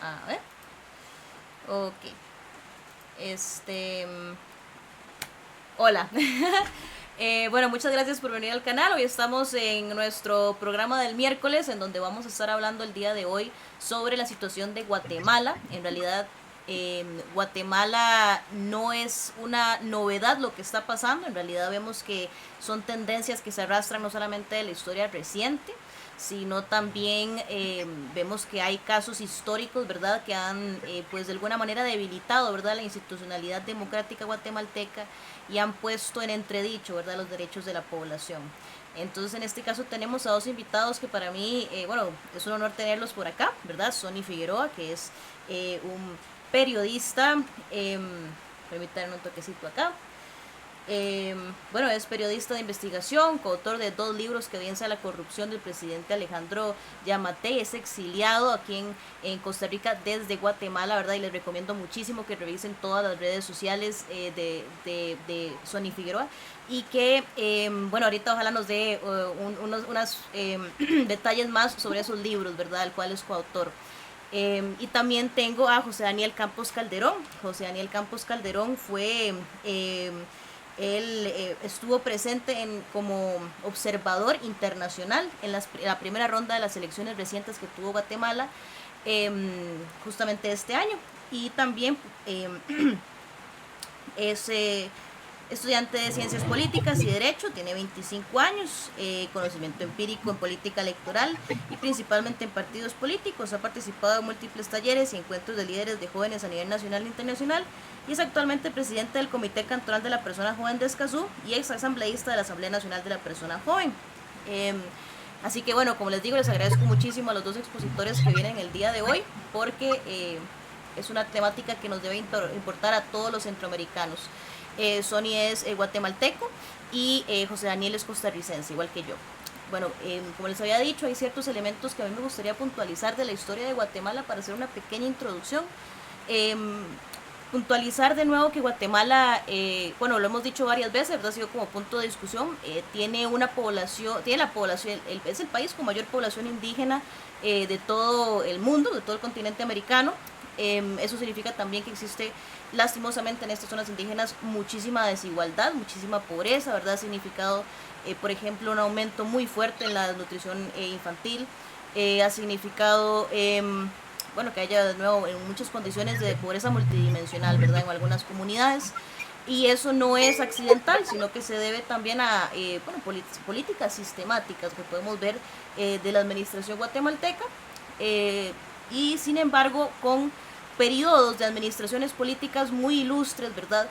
A ver. Ok. Este. Hola. Bueno, muchas gracias por venir al canal. Hoy estamos en nuestro programa del miércoles, en donde vamos a estar hablando el día de hoy sobre la situación de Guatemala. En realidad, Guatemala no es una novedad lo que está pasando. En realidad vemos que son tendencias que se arrastran no solamente de la historia reciente, sino también vemos que hay casos históricos, ¿verdad?, que han, pues de alguna manera debilitado, ¿verdad?, la institucionalidad democrática guatemalteca y han puesto en entredicho, ¿verdad?, los derechos de la población. Entonces, en este caso tenemos a dos invitados que para mí, bueno, es un honor tenerlos por acá, ¿verdad? Sonny Figueroa, que es un periodista, permítanme un toquecito acá. Bueno, es periodista de investigación, coautor de 2 libros que evidencia la corrupción del presidente Alejandro Yamatei, es exiliado aquí en Costa Rica desde Guatemala, ¿verdad? Y les recomiendo muchísimo que revisen todas las redes sociales de Sonny Figueroa y que, bueno, ahorita ojalá nos dé unos detalles más sobre esos libros, ¿verdad? El cual es coautor. Y también tengo a José Daniel Campos Calderón. José Daniel Campos Calderón fue... él estuvo presente como observador internacional en la primera ronda de las elecciones recientes que tuvo Guatemala, justamente este año. Y también es estudiante de Ciencias Políticas y Derecho, tiene 25 años, conocimiento empírico en política electoral y principalmente en partidos políticos. Ha participado en múltiples talleres y encuentros de líderes de jóvenes a nivel nacional e internacional y es actualmente presidente del Comité Cantonal de la Persona Joven de Escazú y ex asambleísta de la Asamblea Nacional de la Persona Joven. Así que bueno, como les digo, les agradezco muchísimo a los dos expositores que vienen el día de hoy porque es una temática que nos debe importar a todos los centroamericanos. Sonny es guatemalteco y José Daniel es costarricense, igual que yo. Bueno, como les había dicho, hay ciertos elementos que a mí me gustaría puntualizar de la historia de Guatemala para hacer una pequeña introducción. Puntualizar de nuevo que Guatemala, bueno, lo hemos dicho varias veces, ¿verdad? Ha sido como punto de discusión, tiene una población, tiene la población, es el país con mayor población indígena de todo el mundo, de todo el continente americano. Eso significa también que existe, lastimosamente, en estas zonas indígenas muchísima desigualdad, muchísima pobreza, ¿verdad? Ha significado, por ejemplo, un aumento muy fuerte en la desnutrición infantil, ha significado, bueno, que haya de nuevo en muchas condiciones de pobreza multidimensional, ¿verdad?, en algunas comunidades. Y eso no es accidental, sino que se debe también a bueno, políticas sistemáticas que podemos ver de la administración guatemalteca, y sin embargo con periodos de administraciones políticas muy ilustres, ¿verdad?,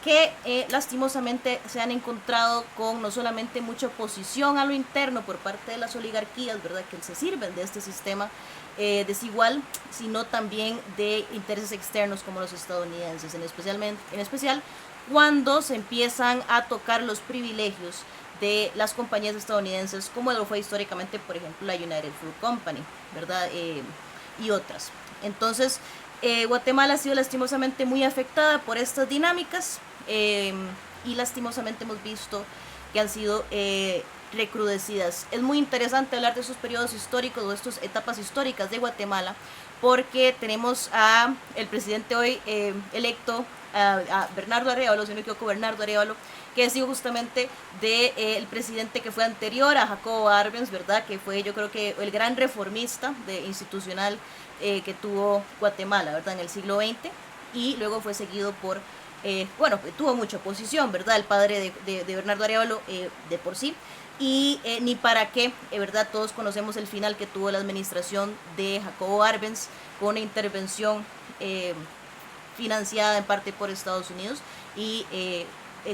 que lastimosamente se han encontrado con no solamente mucha oposición a lo interno por parte de las oligarquías, ¿verdad?, que se sirven de este sistema desigual, sino también de intereses externos como los estadounidenses, en especial cuando se empiezan a tocar los privilegios de las compañías estadounidenses, como lo fue históricamente, por ejemplo, la United Fruit Company, ¿verdad? Y otras. Entonces, Guatemala ha sido lastimosamente muy afectada por estas dinámicas y lastimosamente hemos visto que han sido recrudecidas. Es muy interesante hablar de esos periodos históricos o estas etapas históricas de Guatemala porque tenemos a el presidente hoy electo, a Bernardo Arévalo, si no me equivoco, Bernardo Arévalo, que es hijo justamente del presidente que fue anterior a Jacobo Arbenz, ¿verdad?, que fue, yo creo que el gran reformista institucional que tuvo Guatemala, ¿verdad?, en el siglo XX, y luego fue seguido por, bueno, tuvo mucha oposición, ¿verdad?, el padre de Bernardo Arévalo de por sí, y ni para qué, ¿verdad?, todos conocemos el final que tuvo la administración de Jacobo Arbenz con una intervención financiada en parte por Estados Unidos y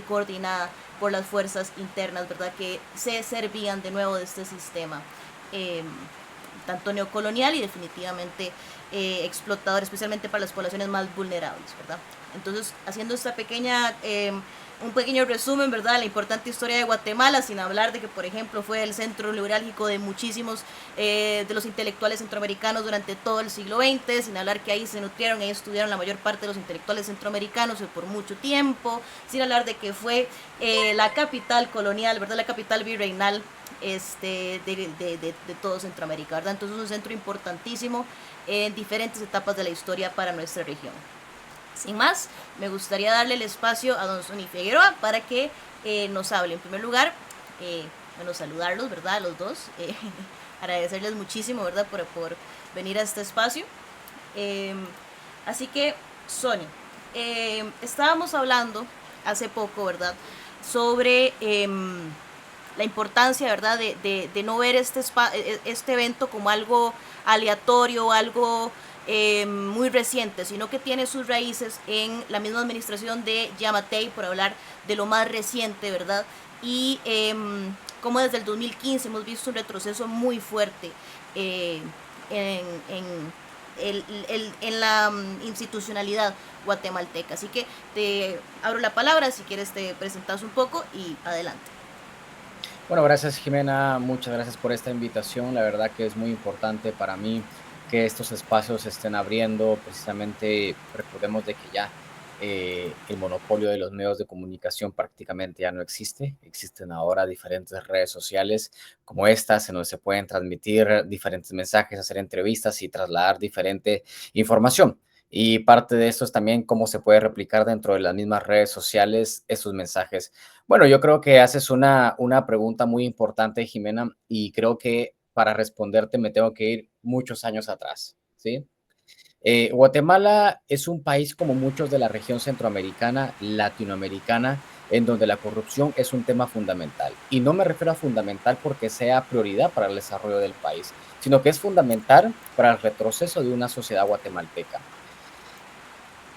coordinada por las fuerzas internas, ¿verdad?, que se servían de nuevo de este sistema tanto neocolonial y definitivamente explotador, especialmente para las poblaciones más vulnerables, ¿verdad? Entonces, haciendo esta pequeña un pequeño resumen, ¿verdad?, la importante historia de Guatemala, sin hablar de que, por ejemplo, fue el centro neurálgico de muchísimos de los intelectuales centroamericanos durante todo el siglo XX, sin hablar que ahí se nutrieron y estudiaron la mayor parte de los intelectuales centroamericanos por mucho tiempo, sin hablar de que fue la capital colonial, ¿verdad?, la capital virreinal de todo Centroamérica, ¿verdad? Entonces es un centro importantísimo en diferentes etapas de la historia para nuestra región. Sin más, me gustaría darle el espacio a don Sonny Figueroa para que nos hable. En primer lugar, bueno, saludarlos, ¿verdad? A los dos. Agradecerles muchísimo, ¿verdad? Por venir a este espacio. Así que, Sonny, estábamos hablando hace poco, ¿verdad? Sobre la importancia, ¿verdad? De no ver este evento como algo aleatorio, algo muy reciente, sino que tiene sus raíces en la misma administración de Yamatei, por hablar de lo más reciente, ¿verdad? Y como desde el 2015 hemos visto un retroceso muy fuerte en en la institucionalidad guatemalteca. Así que te abro la palabra, si quieres te presentas un poco y adelante. Bueno, gracias Jimena, muchas gracias por esta invitación. La verdad que es muy importante para mí que estos espacios se estén abriendo. Precisamente recordemos de que ya el monopolio de los medios de comunicación prácticamente ya no existe. Existen ahora diferentes redes sociales como estas en donde se pueden transmitir diferentes mensajes, hacer entrevistas y trasladar diferente información. Y parte de esto es también cómo se puede replicar dentro de las mismas redes sociales esos mensajes. Bueno, yo creo que haces una pregunta muy importante, Jimena, y creo que para responderte me tengo que ir muchos años atrás, ¿sí? Guatemala es un país como muchos de la región centroamericana, latinoamericana, en donde la corrupción es un tema fundamental. Y no me refiero a fundamental porque sea prioridad para el desarrollo del país, sino que es fundamental para el retroceso de una sociedad guatemalteca.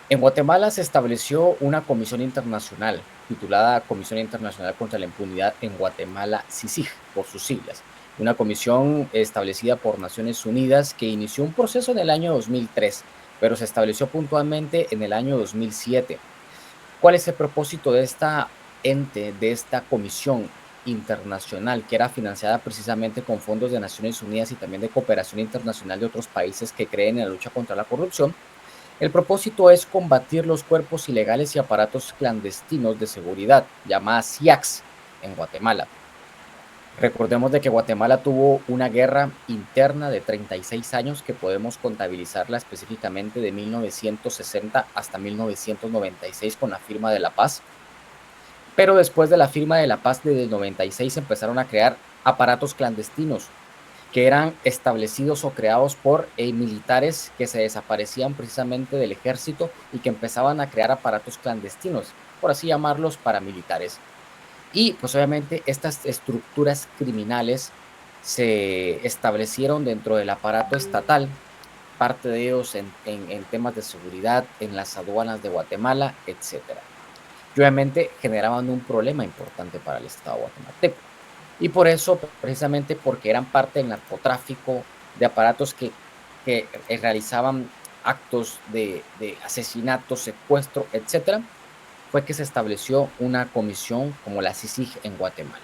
En Guatemala se estableció una comisión internacional titulada Comisión Internacional contra la Impunidad en Guatemala, CICIG, por sus siglas. Una comisión establecida por Naciones Unidas que inició un proceso en el año 2003, pero se estableció puntualmente en el año 2007. ¿Cuál es el propósito de esta ente, de esta comisión internacional que era financiada precisamente con fondos de Naciones Unidas y también de cooperación internacional de otros países que creen en la lucha contra la corrupción? El propósito es combatir los cuerpos ilegales y aparatos clandestinos de seguridad, llamadas SIACs, en Guatemala. Recordemos de que Guatemala tuvo una guerra interna de 36 años que podemos contabilizarla específicamente de 1960 hasta 1996 con la firma de la paz. Pero después de la firma de la paz de 96 empezaron a crear aparatos clandestinos que eran establecidos o creados por militares que se desaparecían precisamente del ejército y que empezaban a crear aparatos clandestinos, por así llamarlos, paramilitares. Y pues obviamente estas estructuras criminales se establecieron dentro del aparato estatal, parte de ellos en temas de seguridad, en las aduanas de Guatemala, etcétera. Y obviamente generaban un problema importante para el Estado guatemalteco. Y por eso, precisamente porque eran parte del narcotráfico, de aparatos que realizaban actos de asesinato, secuestro, etcétera, fue que se estableció una comisión como la CICIG en Guatemala.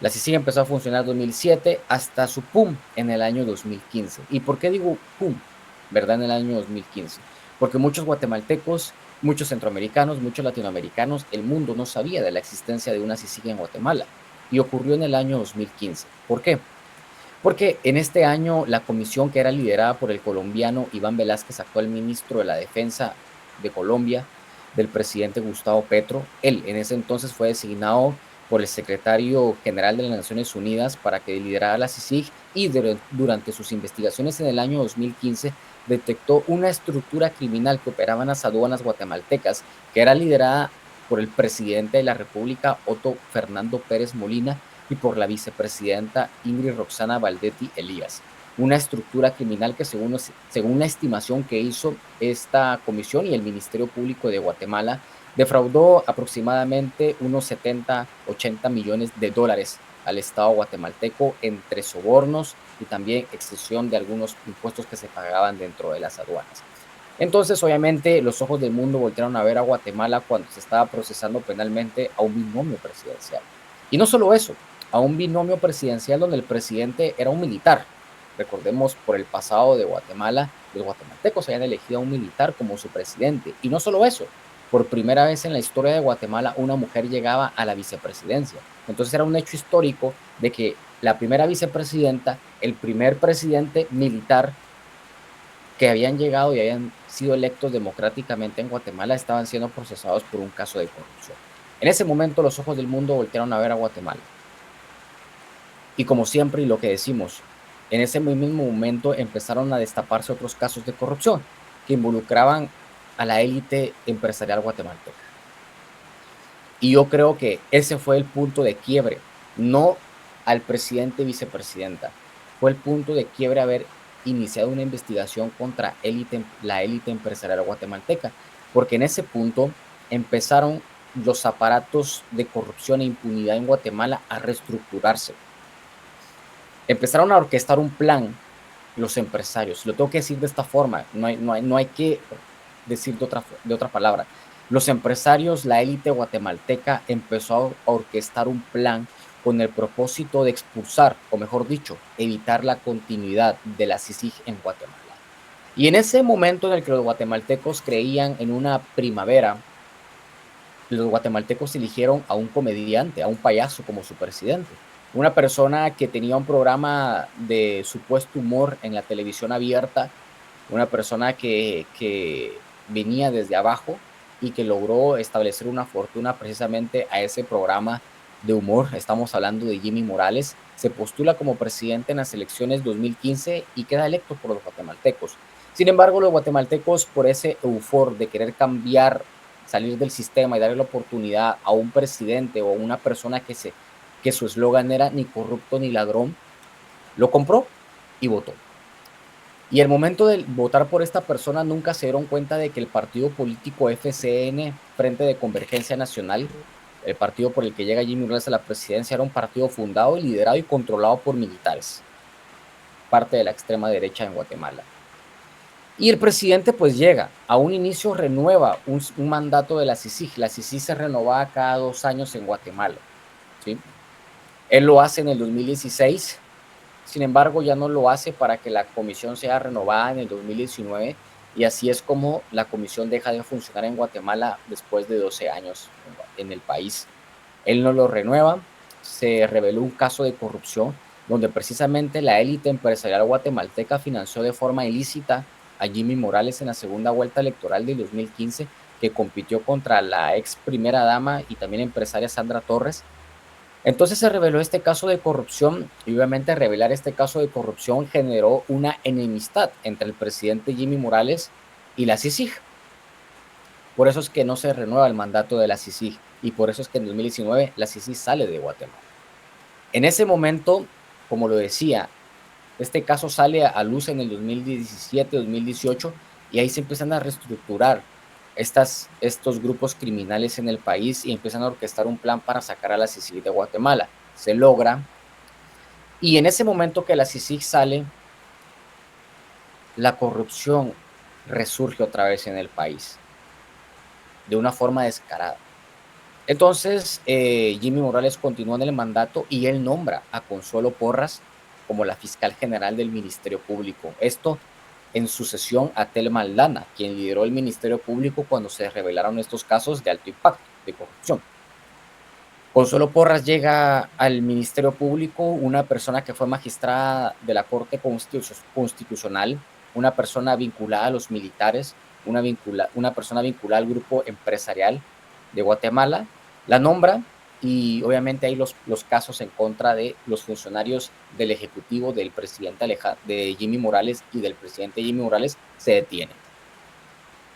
La CICIG empezó a funcionar en 2007 hasta su pum en el año 2015. ¿Y por qué digo pum, verdad, en el año 2015? Porque muchos guatemaltecos, muchos centroamericanos, muchos latinoamericanos, el mundo no sabía de la existencia de una CICIG en Guatemala. Y ocurrió en el año 2015. ¿Por qué? Porque en este año la comisión, que era liderada por el colombiano Iván Velázquez, actual ministro de la Defensa de Colombia, del presidente Gustavo Petro, él en ese entonces fue designado por el secretario general de las Naciones Unidas para que liderara la CICIG, y durante sus investigaciones en el año 2015 detectó una estructura criminal que operaba en las aduanas guatemaltecas, que era liderada por el presidente de la República, Otto Fernando Pérez Molina, y por la vicepresidenta Ingrid Roxana Valdetti Elías. Una estructura criminal que según la estimación que hizo esta comisión y el Ministerio Público de Guatemala, defraudó aproximadamente unos 70-80 millones de dólares al Estado guatemalteco entre sobornos y también excesión de algunos impuestos que se pagaban dentro de las aduanas. Entonces, obviamente, los ojos del mundo voltearon a ver a Guatemala cuando se estaba procesando penalmente a un binomio presidencial. Y no solo eso, a un binomio presidencial donde el presidente era un militar. Recordemos, por el pasado de Guatemala, los guatemaltecos habían elegido a un militar como su presidente. Y no solo eso, por primera vez en la historia de Guatemala una mujer llegaba a la vicepresidencia. Entonces era un hecho histórico de que la primera vicepresidenta, el primer presidente militar que habían llegado y habían sido electos democráticamente en Guatemala estaban siendo procesados por un caso de corrupción. En ese momento los ojos del mundo voltearon a ver a Guatemala. Y como siempre, y lo que decimos, en ese mismo momento empezaron a destaparse otros casos de corrupción que involucraban a la élite empresarial guatemalteca. Y yo creo que ese fue el punto de quiebre, no al presidente y vicepresidenta, fue el punto de quiebre haber iniciado una investigación contra la élite empresarial guatemalteca, porque en ese punto empezaron los aparatos de corrupción e impunidad en Guatemala a reestructurarse. Empezaron a orquestar un plan los empresarios. Lo tengo que decir de esta forma, no hay que decir de otra palabra. Los empresarios, la élite guatemalteca empezó a orquestar un plan con el propósito de expulsar, o mejor dicho, evitar la continuidad de la CICIG en Guatemala. Y en ese momento en el que los guatemaltecos creían en una primavera, los guatemaltecos eligieron a un comediante, a un payaso como su presidente. Una persona que tenía un programa de supuesto humor en la televisión abierta, una persona que venía desde abajo y que logró establecer una fortuna precisamente a ese programa de humor. Estamos hablando de Jimmy Morales. Se postula como presidente en las elecciones 2015 y queda electo por los guatemaltecos. Sin embargo, los guatemaltecos, por ese eufor de querer cambiar, salir del sistema y darle la oportunidad a un presidente o a una persona que su eslogan era ni corrupto ni ladrón, lo compró y votó. Y el momento de votar por esta persona nunca se dieron cuenta de que el partido político FCN, Frente de Convergencia Nacional, el partido por el que llega Jimmy Morales a la presidencia, era un partido fundado, liderado y controlado por militares, parte de la extrema derecha en Guatemala. Y el presidente pues llega, a un inicio renueva un mandato de la CICIG. La CICIG se renovaba cada 2 años en Guatemala, ¿sí? Él lo hace en el 2016, sin embargo ya no lo hace para que la comisión sea renovada en el 2019 y así es como la comisión deja de funcionar en Guatemala después de 12 años en el país. Él no lo renueva, se reveló un caso de corrupción donde precisamente la élite empresarial guatemalteca financió de forma ilícita a Jimmy Morales en la segunda vuelta electoral del 2015, que compitió contra la ex primera dama y también empresaria Sandra Torres. Entonces se reveló este caso de corrupción y obviamente revelar este caso de corrupción generó una enemistad entre el presidente Jimmy Morales y la CICIG. Por eso es que no se renueva el mandato de la CICIG y por eso es que en 2019 la CICIG sale de Guatemala. En ese momento, como lo decía, este caso sale a luz en el 2017, 2018 y ahí se empiezan a reestructurar estos grupos criminales en el país y empiezan a orquestar un plan para sacar a la CICIG de Guatemala. Se logra y en ese momento que la CICIG sale, la corrupción resurge otra vez en el país de una forma descarada. Entonces, Jimmy Morales continúa en el mandato y él nombra a Consuelo Porras como la fiscal general del Ministerio Público. Esto en sucesión a Telma Aldana, quien lideró el Ministerio Público cuando se revelaron estos casos de alto impacto de corrupción. Consuelo Porras llega al Ministerio Público, una persona que fue magistrada de la Corte Constitucional, una persona vinculada a los militares, una persona vinculada al grupo empresarial de Guatemala, la nombra y obviamente hay los casos en contra de los funcionarios del Ejecutivo, del presidente de Jimmy Morales y del presidente Jimmy Morales se detienen.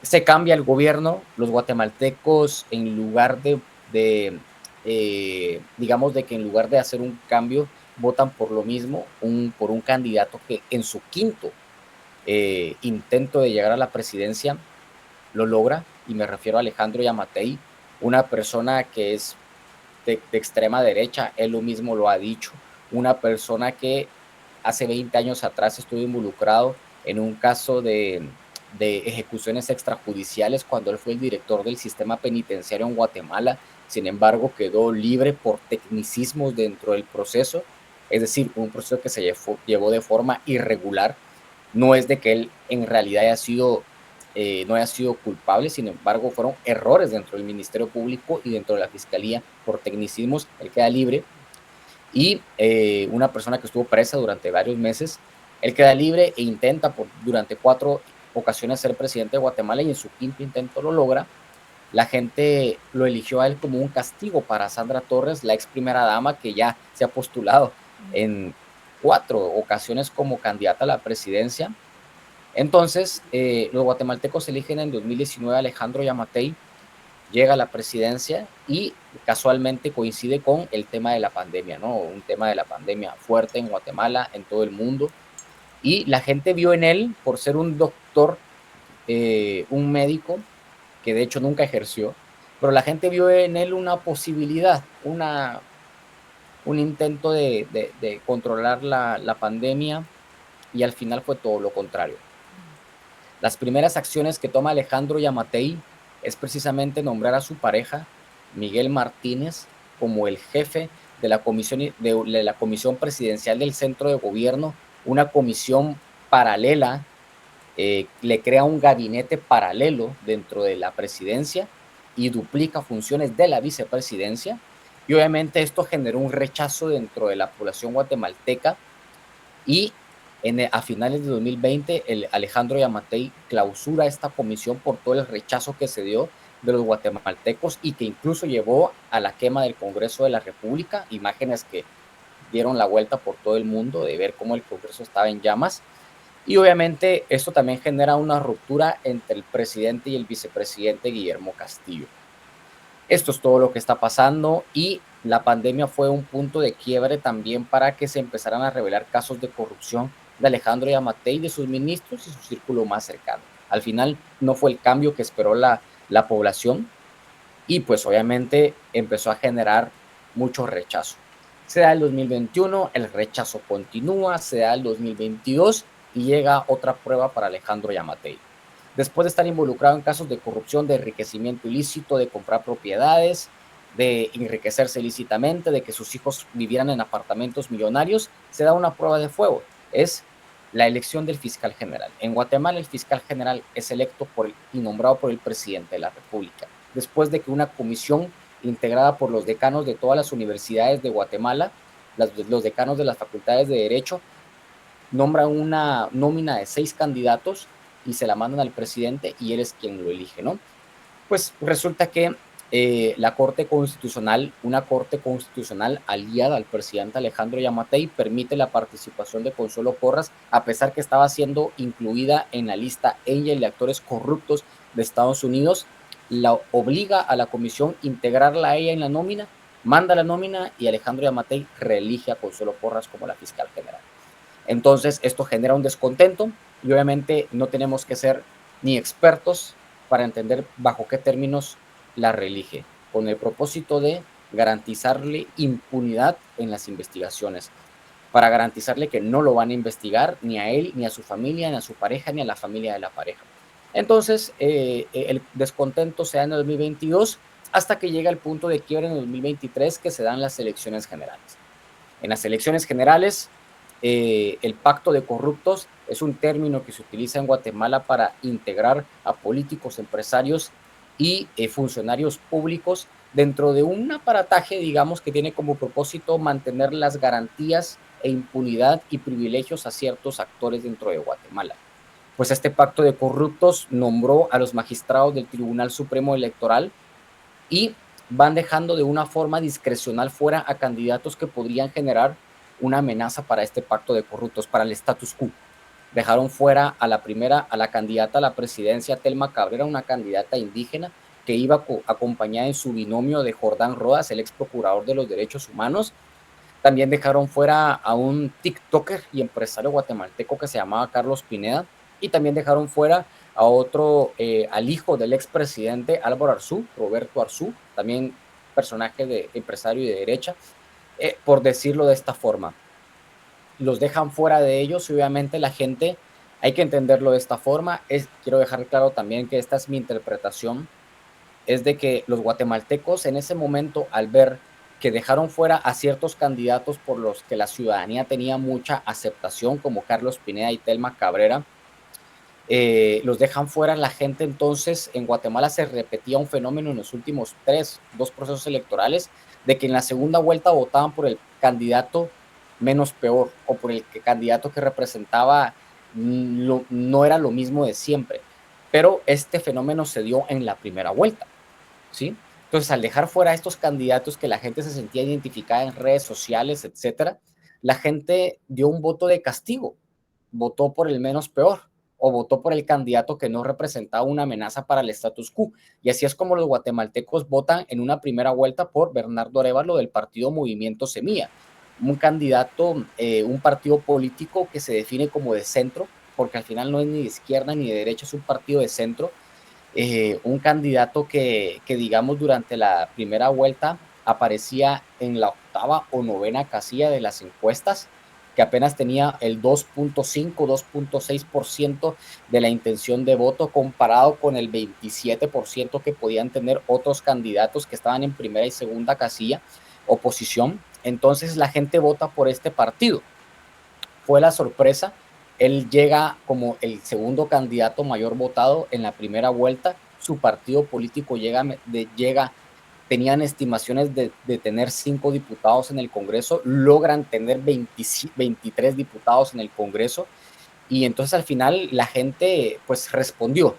Se cambia el gobierno, los guatemaltecos en lugar digamos de que en lugar de hacer un cambio, votan por lo mismo, por un candidato que en su quinto intento de llegar a la presidencia lo logra, y me refiero a Alejandro Yamatei, una persona que es de extrema derecha, él lo mismo lo ha dicho, una persona que hace 20 años atrás estuvo involucrado en un caso de ejecuciones extrajudiciales cuando él fue el director del sistema penitenciario en Guatemala. Sin embargo, quedó libre por tecnicismos dentro del proceso, es decir, un proceso que se llevó de forma irregular. No es de que él en realidad no haya sido culpable, sin embargo, fueron errores dentro del Ministerio Público y dentro de la Fiscalía por tecnicismos. Él queda libre y una persona que estuvo presa durante varios meses, él queda libre e intenta durante 4 ocasiones ser presidente de Guatemala y en su quinto intento lo logra. La gente lo eligió a él como un castigo para Sandra Torres, la ex primera dama que ya se ha postulado en 4 ocasiones como candidata a la presidencia. Entonces, los guatemaltecos eligen en 2019 a Alejandro Yamatei, llega a la presidencia y casualmente coincide con el tema de la pandemia, ¿no? Un tema de la pandemia fuerte en Guatemala, en todo el mundo. Y la gente vio en él, por ser un doctor, un médico, que de hecho nunca ejerció, pero la gente vio en él una posibilidad, un intento de controlar la pandemia y al final fue todo lo contrario. Las primeras acciones que toma Alejandro Yamatei es precisamente nombrar a su pareja, Miguel Martínez, como el jefe de la comisión presidencial del centro de gobierno, una comisión paralela, le crea un gabinete paralelo dentro de la presidencia y duplica funciones de la vicepresidencia. Y obviamente esto generó un rechazo dentro de la población guatemalteca y a finales de 2020 el Alejandro Yamatei clausura esta comisión por todo el rechazo que se dio de los guatemaltecos y que incluso llevó a la quema del Congreso de la República, imágenes que dieron la vuelta por todo el mundo de ver cómo el Congreso estaba en llamas. Y obviamente esto también genera una ruptura entre el presidente y el vicepresidente Guillermo Castillo. Esto es todo lo que está pasando y la pandemia fue un punto de quiebre también para que se empezaran a revelar casos de corrupción de Alejandro Yamatei, de sus ministros y su círculo más cercano. Al final no fue el cambio que esperó la población y pues obviamente empezó a generar mucho rechazo. Se da el 2021, el rechazo continúa, se da el 2022 y llega otra prueba para Alejandro Yamatei. Después de estar involucrado en casos de corrupción, de enriquecimiento ilícito, de comprar propiedades, de enriquecerse ilícitamente, de que sus hijos vivieran en apartamentos millonarios, se da una prueba de fuego. Es la elección del fiscal general. En Guatemala el fiscal general es electo y nombrado por el presidente de la República, después de que una comisión integrada por los decanos de todas las universidades de Guatemala, los decanos de las facultades de Derecho, nombran una nómina de 6 candidatos y se la mandan al presidente y él es quien lo elige, ¿no? Pues resulta que la Corte Constitucional, una Corte Constitucional aliada al presidente Alejandro Yamatei, permite la participación de Consuelo Porras, a pesar que estaba siendo incluida en la lista ella de actores corruptos de Estados Unidos, la obliga a la comisión a integrarla a ella en la nómina, manda la nómina y Alejandro Yamatei reelige a Consuelo Porras como la fiscal general. Entonces, esto genera un descontento y obviamente no tenemos que ser ni expertos para entender bajo qué términos la reelige, con el propósito de garantizarle impunidad en las investigaciones, para garantizarle que no lo van a investigar ni a él, ni a su familia, ni a su pareja, ni a la familia de la pareja. Entonces, el descontento se da en el 2022 hasta que llega el punto de quiebre en el 2023 que se dan las elecciones generales. En las elecciones generales, el pacto de corruptos es un término que se utiliza en Guatemala para integrar a políticos, empresarios y funcionarios públicos dentro de un aparataje, digamos, que tiene como propósito mantener las garantías e impunidad y privilegios a ciertos actores dentro de Guatemala. Pues este pacto de corruptos nombró a los magistrados del Tribunal Supremo Electoral y van dejando de una forma discrecional fuera a candidatos que podrían generar una amenaza para este pacto de corruptos, para el status quo. Dejaron fuera a la candidata a la presidencia, Telma Cabrera, una candidata indígena que iba acompañada en su binomio de Jordán Rodas, el ex procurador de los derechos humanos. También dejaron fuera a un TikToker y empresario guatemalteco que se llamaba Carlos Pineda. Y también dejaron fuera a otro, al hijo del expresidente Álvaro Arzú, Roberto Arzú, también personaje de empresario y de derecha, por decirlo de esta forma. Los dejan fuera de ellos y obviamente la gente, hay que entenderlo de esta forma. Quiero dejar claro también que esta es mi interpretación, es de que los guatemaltecos en ese momento, al ver que dejaron fuera a ciertos candidatos por los que la ciudadanía tenía mucha aceptación, como Carlos Pineda y Telma Cabrera, los dejan fuera la gente. Entonces en Guatemala se repetía un fenómeno en los últimos dos procesos electorales, de que en la segunda vuelta votaban por el candidato menos peor o por el candidato que representaba no era lo mismo de siempre, pero este fenómeno se dio en la primera vuelta, ¿sí? Entonces, al dejar fuera a estos candidatos que la gente se sentía identificada en redes sociales, etcétera, la gente dio un voto de castigo, votó por el menos peor o votó por el candidato que no representaba una amenaza para el status quo. Y así es como los guatemaltecos votan en una primera vuelta por Bernardo Arévalo del partido Movimiento Semilla, un candidato, un partido político que se define como de centro, porque al final no es ni de izquierda ni de derecha, es un partido de centro, un candidato que, digamos, durante la primera vuelta aparecía en la octava o novena casilla de las encuestas, que apenas tenía el 2.5, 2.6% de la intención de voto, comparado con el 27% que podían tener otros candidatos que estaban en primera y segunda casilla, oposición. Entonces la gente vota por este partido. Fue la sorpresa. Él llega como el segundo candidato mayor votado en la primera vuelta. Su partido político tenían estimaciones de tener 5 diputados en el Congreso, logran tener 23 diputados en el Congreso, y entonces al final la gente pues respondió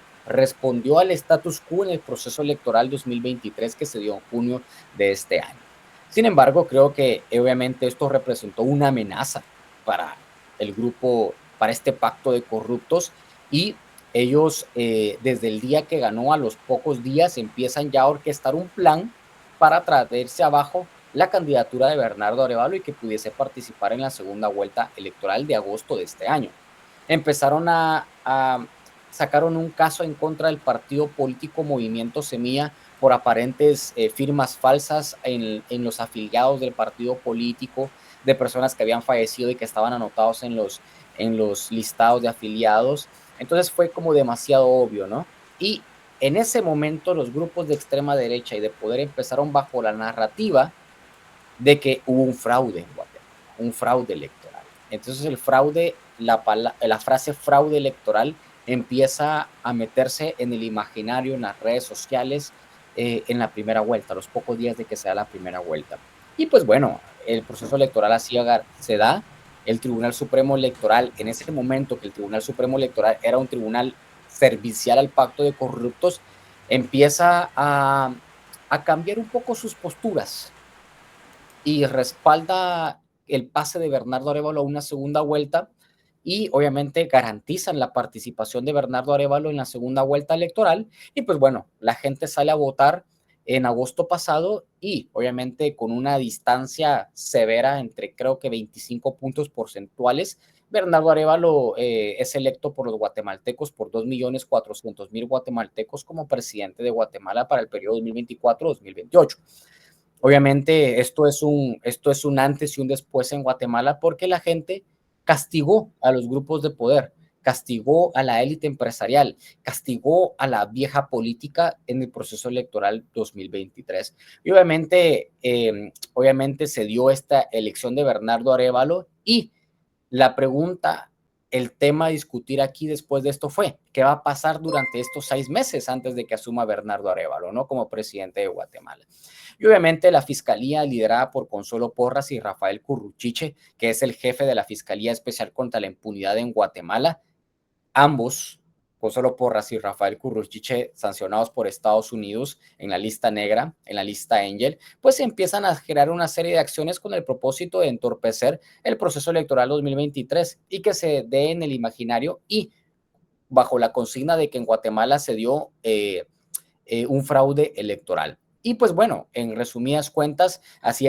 al status quo en el proceso electoral 2023 que se dio en junio de este año. Sin embargo, creo que obviamente esto representó una amenaza para el grupo, para este pacto de corruptos, y ellos desde el día que ganó, a los pocos días, empiezan ya a orquestar un plan para traerse abajo la candidatura de Bernardo Arévalo y que pudiese participar en la segunda vuelta electoral de agosto de este año. Empezaron sacaron un caso en contra del partido político Movimiento Semilla por aparentes firmas falsas en los afiliados del partido político, de personas que habían fallecido y que estaban anotados en los listados de afiliados. Entonces fue como demasiado obvio, ¿no? Y en ese momento los grupos de extrema derecha y de poder empezaron bajo la narrativa de que hubo un fraude en Guatemala, un fraude electoral. Entonces el fraude, la frase fraude electoral empieza a meterse en el imaginario, en las redes sociales, en la primera vuelta, a los pocos días de que se da la primera vuelta. Y pues bueno, el proceso electoral así se da. El Tribunal Supremo Electoral, en ese momento que el Tribunal Supremo Electoral era un tribunal servicial al pacto de corruptos, empieza a cambiar un poco sus posturas y respalda el pase de Bernardo Arévalo a una segunda vuelta, y obviamente garantizan la participación de Bernardo Arévalo en la segunda vuelta electoral. Y pues bueno, la gente sale a votar en agosto pasado, y obviamente con una distancia severa entre creo que 25 puntos porcentuales. Bernardo Arévalo es electo por los guatemaltecos, por 2.400.000 guatemaltecos, como presidente de Guatemala para el periodo 2024-2028. Obviamente esto es un antes y un después en Guatemala, porque la gente castigó a los grupos de poder, castigó a la élite empresarial, castigó a la vieja política en el proceso electoral 2023. Y obviamente se dio esta elección de Bernardo Arévalo, y la pregunta, el tema a discutir aquí después de esto fue, ¿qué va a pasar durante estos 6 meses antes de que asuma Bernardo Arévalo, ¿no?, como presidente de Guatemala? Y obviamente la fiscalía, liderada por Consuelo Porras y Rafael Curruchiche, que es el jefe de la Fiscalía Especial contra la Impunidad en Guatemala, ambos, Consuelo Porras y Rafael Curruchiche, sancionados por Estados Unidos en la lista negra, en la lista Angel, pues empiezan a generar una serie de acciones con el propósito de entorpecer el proceso electoral 2023 y que se dé en el imaginario, y bajo la consigna de que en Guatemala se dio un fraude electoral. Y pues bueno, en resumidas cuentas, así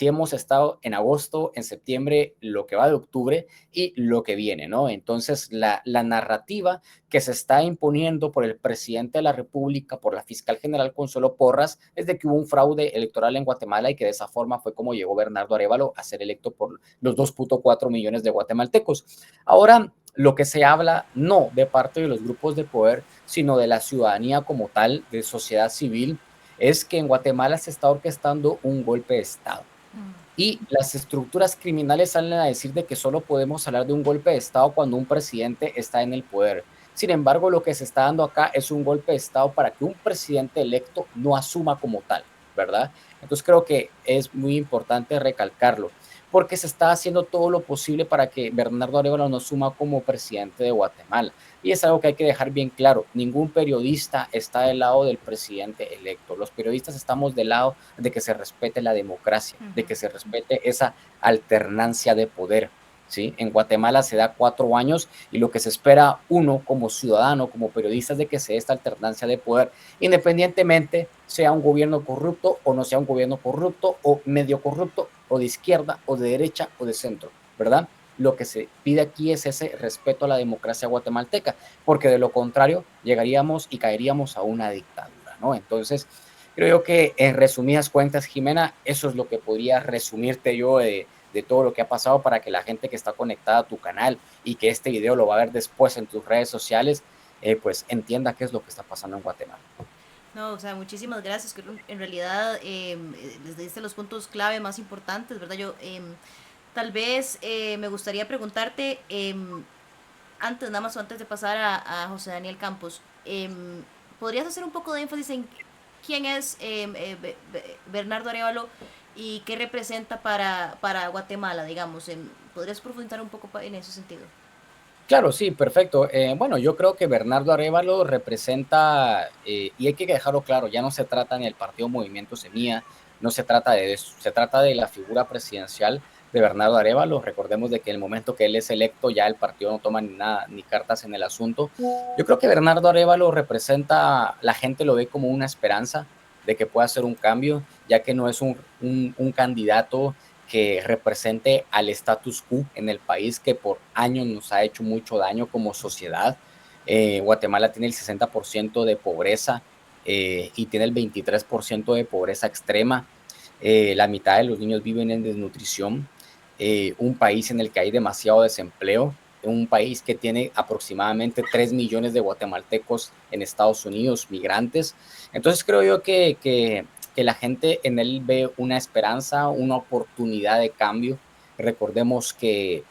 hemos estado en agosto, en septiembre, lo que va de octubre y lo que viene, ¿no? Entonces, la narrativa que se está imponiendo por el presidente de la República, por la fiscal general Consuelo Porras, es de que hubo un fraude electoral en Guatemala, y que de esa forma fue como llegó Bernardo Arévalo a ser electo por los 2.4 millones de guatemaltecos. Ahora, lo que se habla no de parte de los grupos de poder, sino de la ciudadanía como tal, de sociedad civil, es que en Guatemala se está orquestando un golpe de Estado. Y las estructuras criminales salen a decir de que solo podemos hablar de un golpe de Estado cuando un presidente está en el poder. Sin embargo, lo que se está dando acá es un golpe de Estado para que un presidente electo no asuma como tal, ¿verdad? Entonces creo que es muy importante recalcarlo, porque se está haciendo todo lo posible para que Bernardo Arévalo no suma como presidente de Guatemala. Y es algo que hay que dejar bien claro, ningún periodista está del lado del presidente electo. Los periodistas estamos del lado de que se respete la democracia, de que se respete esa alternancia de poder. ¿Sí? En Guatemala se da 4 años y lo que se espera uno como ciudadano, como periodista, es de que se dé esta alternancia de poder, independientemente sea un gobierno corrupto o no sea un gobierno corrupto o medio corrupto o de izquierda o de derecha o de centro, ¿verdad? Lo que se pide aquí es ese respeto a la democracia guatemalteca, porque de lo contrario llegaríamos y caeríamos a una dictadura, ¿no? Entonces, creo yo que en resumidas cuentas, Jimena, eso es lo que podría resumirte yo de todo lo que ha pasado para que la gente que está conectada a tu canal y que este video lo va a ver después en tus redes sociales, pues entienda qué es lo que está pasando en Guatemala. No, o sea, muchísimas gracias. Que en realidad les diste los puntos clave más importantes, ¿verdad? Yo tal vez me gustaría preguntarte, antes, nada más antes de pasar a José Daniel Campos, ¿podrías hacer un poco de énfasis en quién es Bernardo Arévalo y qué representa para Guatemala, digamos? ¿Podrías profundizar un poco en ese sentido? Claro, sí, perfecto. Bueno, yo creo que Bernardo Arévalo representa, y hay que dejarlo claro, ya no se trata ni del partido Movimiento Semilla, no se trata de eso, se trata de la figura presidencial de Bernardo Arévalo. Recordemos de que en el momento que él es electo ya el partido no toma ni nada, ni cartas en el asunto. Yo creo que Bernardo Arévalo representa, la gente lo ve como una esperanza de que pueda hacer un cambio, ya que no es un candidato que represente al status quo en el país que por años nos ha hecho mucho daño como sociedad. Guatemala tiene el 60% de pobreza y tiene el 23% de pobreza extrema. La mitad de los niños viven en desnutrición. Un país en el que hay demasiado desempleo. Un país que tiene aproximadamente 3 millones de guatemaltecos en Estados Unidos, migrantes. Entonces creo yo que la gente en él ve una esperanza, una oportunidad de cambio. Recordemos que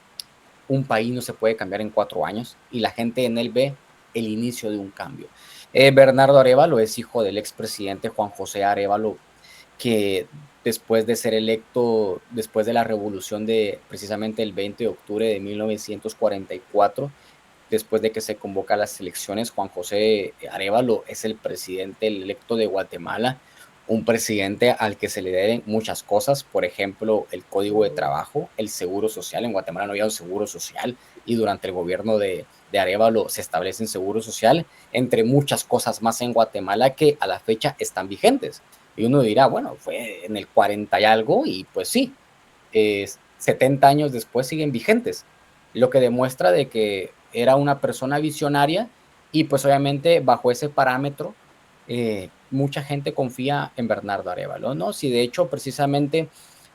un país no se puede cambiar en 4 años y la gente en él ve el inicio de un cambio. Bernardo Arévalo es hijo del expresidente Juan José Arévalo, que después de ser electo, después de la revolución de precisamente el 20 de octubre de 1944, después de que se convoca las elecciones, Juan José Arévalo es el presidente electo de Guatemala, un presidente al que se le deben muchas cosas, por ejemplo, el código de trabajo, el seguro social. En Guatemala no había un seguro social y durante el gobierno de Arévalo se establece un seguro social, entre muchas cosas más en Guatemala que a la fecha están vigentes. Y uno dirá, bueno, fue en el 40 y algo y pues sí, 70 años después siguen vigentes, lo que demuestra de que era una persona visionaria y pues obviamente bajo ese parámetro mucha gente confía en Bernardo Arévalo, ¿no? Si de hecho precisamente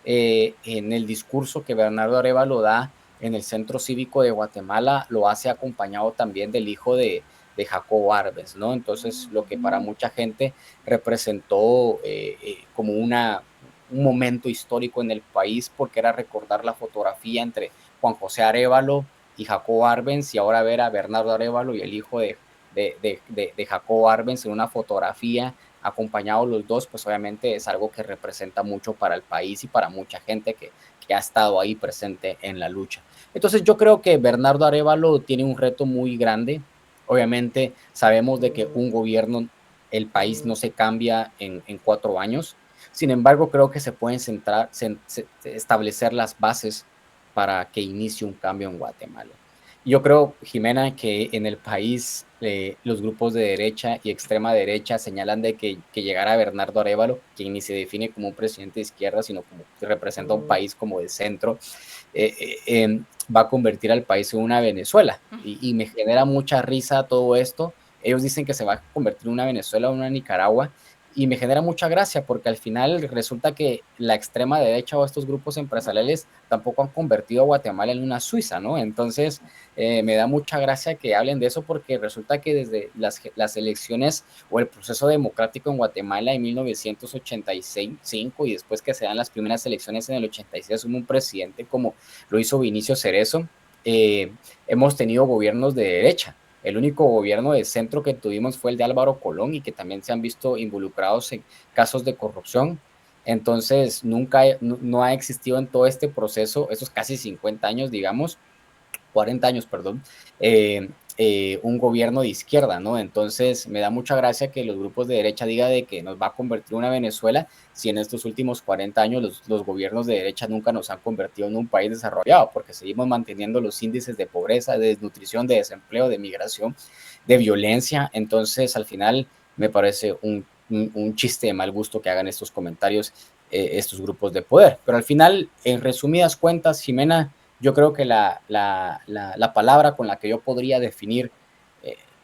en el discurso que Bernardo Arévalo da en el Centro Cívico de Guatemala lo hace acompañado también del hijo de Jacobo Arbenz, ¿no? Entonces lo que para mucha gente representó como un momento histórico en el país porque era recordar la fotografía entre Juan José Arévalo y Jacobo Arbenz y ahora ver a Bernardo Arévalo y el hijo de Jacobo Arbenz en una fotografía acompañados los dos, pues obviamente es algo que representa mucho para el país y para mucha gente que ha estado ahí presente en la lucha. Entonces yo creo que Bernardo Arévalo tiene un reto muy grande. Obviamente sabemos de que un gobierno, el país no se cambia en 4 años. Sin embargo, creo que se pueden establecer las bases para que inicie un cambio en Guatemala. Yo creo, Jimena, que en el país los grupos de derecha y extrema derecha señalan de que llegara Bernardo Arévalo, quien ni se define como un presidente de izquierda, sino como que representa un país como de centro, eh, eh, eh, va a convertir al país en una Venezuela. Y me genera mucha risa todo esto. Ellos dicen que se va a convertir en una Venezuela o una Nicaragua, y me genera mucha gracia porque al final resulta que la extrema derecha o estos grupos empresariales tampoco han convertido a Guatemala en una Suiza, ¿no? Entonces, me da mucha gracia que hablen de eso porque resulta que desde las elecciones o el proceso democrático en Guatemala en 1985 y después que se dan las primeras elecciones en el 86, hubo un presidente como lo hizo Vinicio Cerezo, hemos tenido gobiernos de derecha. El único gobierno de centro que tuvimos fue el de Álvaro Colón y que también se han visto involucrados en casos de corrupción. Entonces, no ha existido en todo este proceso, esos casi 50 años, digamos, 40 años, perdón, un gobierno de izquierda, ¿no? Entonces, me da mucha gracia que los grupos de derecha digan de que nos va a convertir en una Venezuela si en estos últimos 40 años los gobiernos de derecha nunca nos han convertido en un país desarrollado, porque seguimos manteniendo los índices de pobreza, de desnutrición, de desempleo, de migración, de violencia. Entonces, al final, me parece un chiste de mal gusto que hagan estos comentarios estos grupos de poder. Pero al final, en resumidas cuentas, Jimena, yo creo que la palabra con la que yo podría definir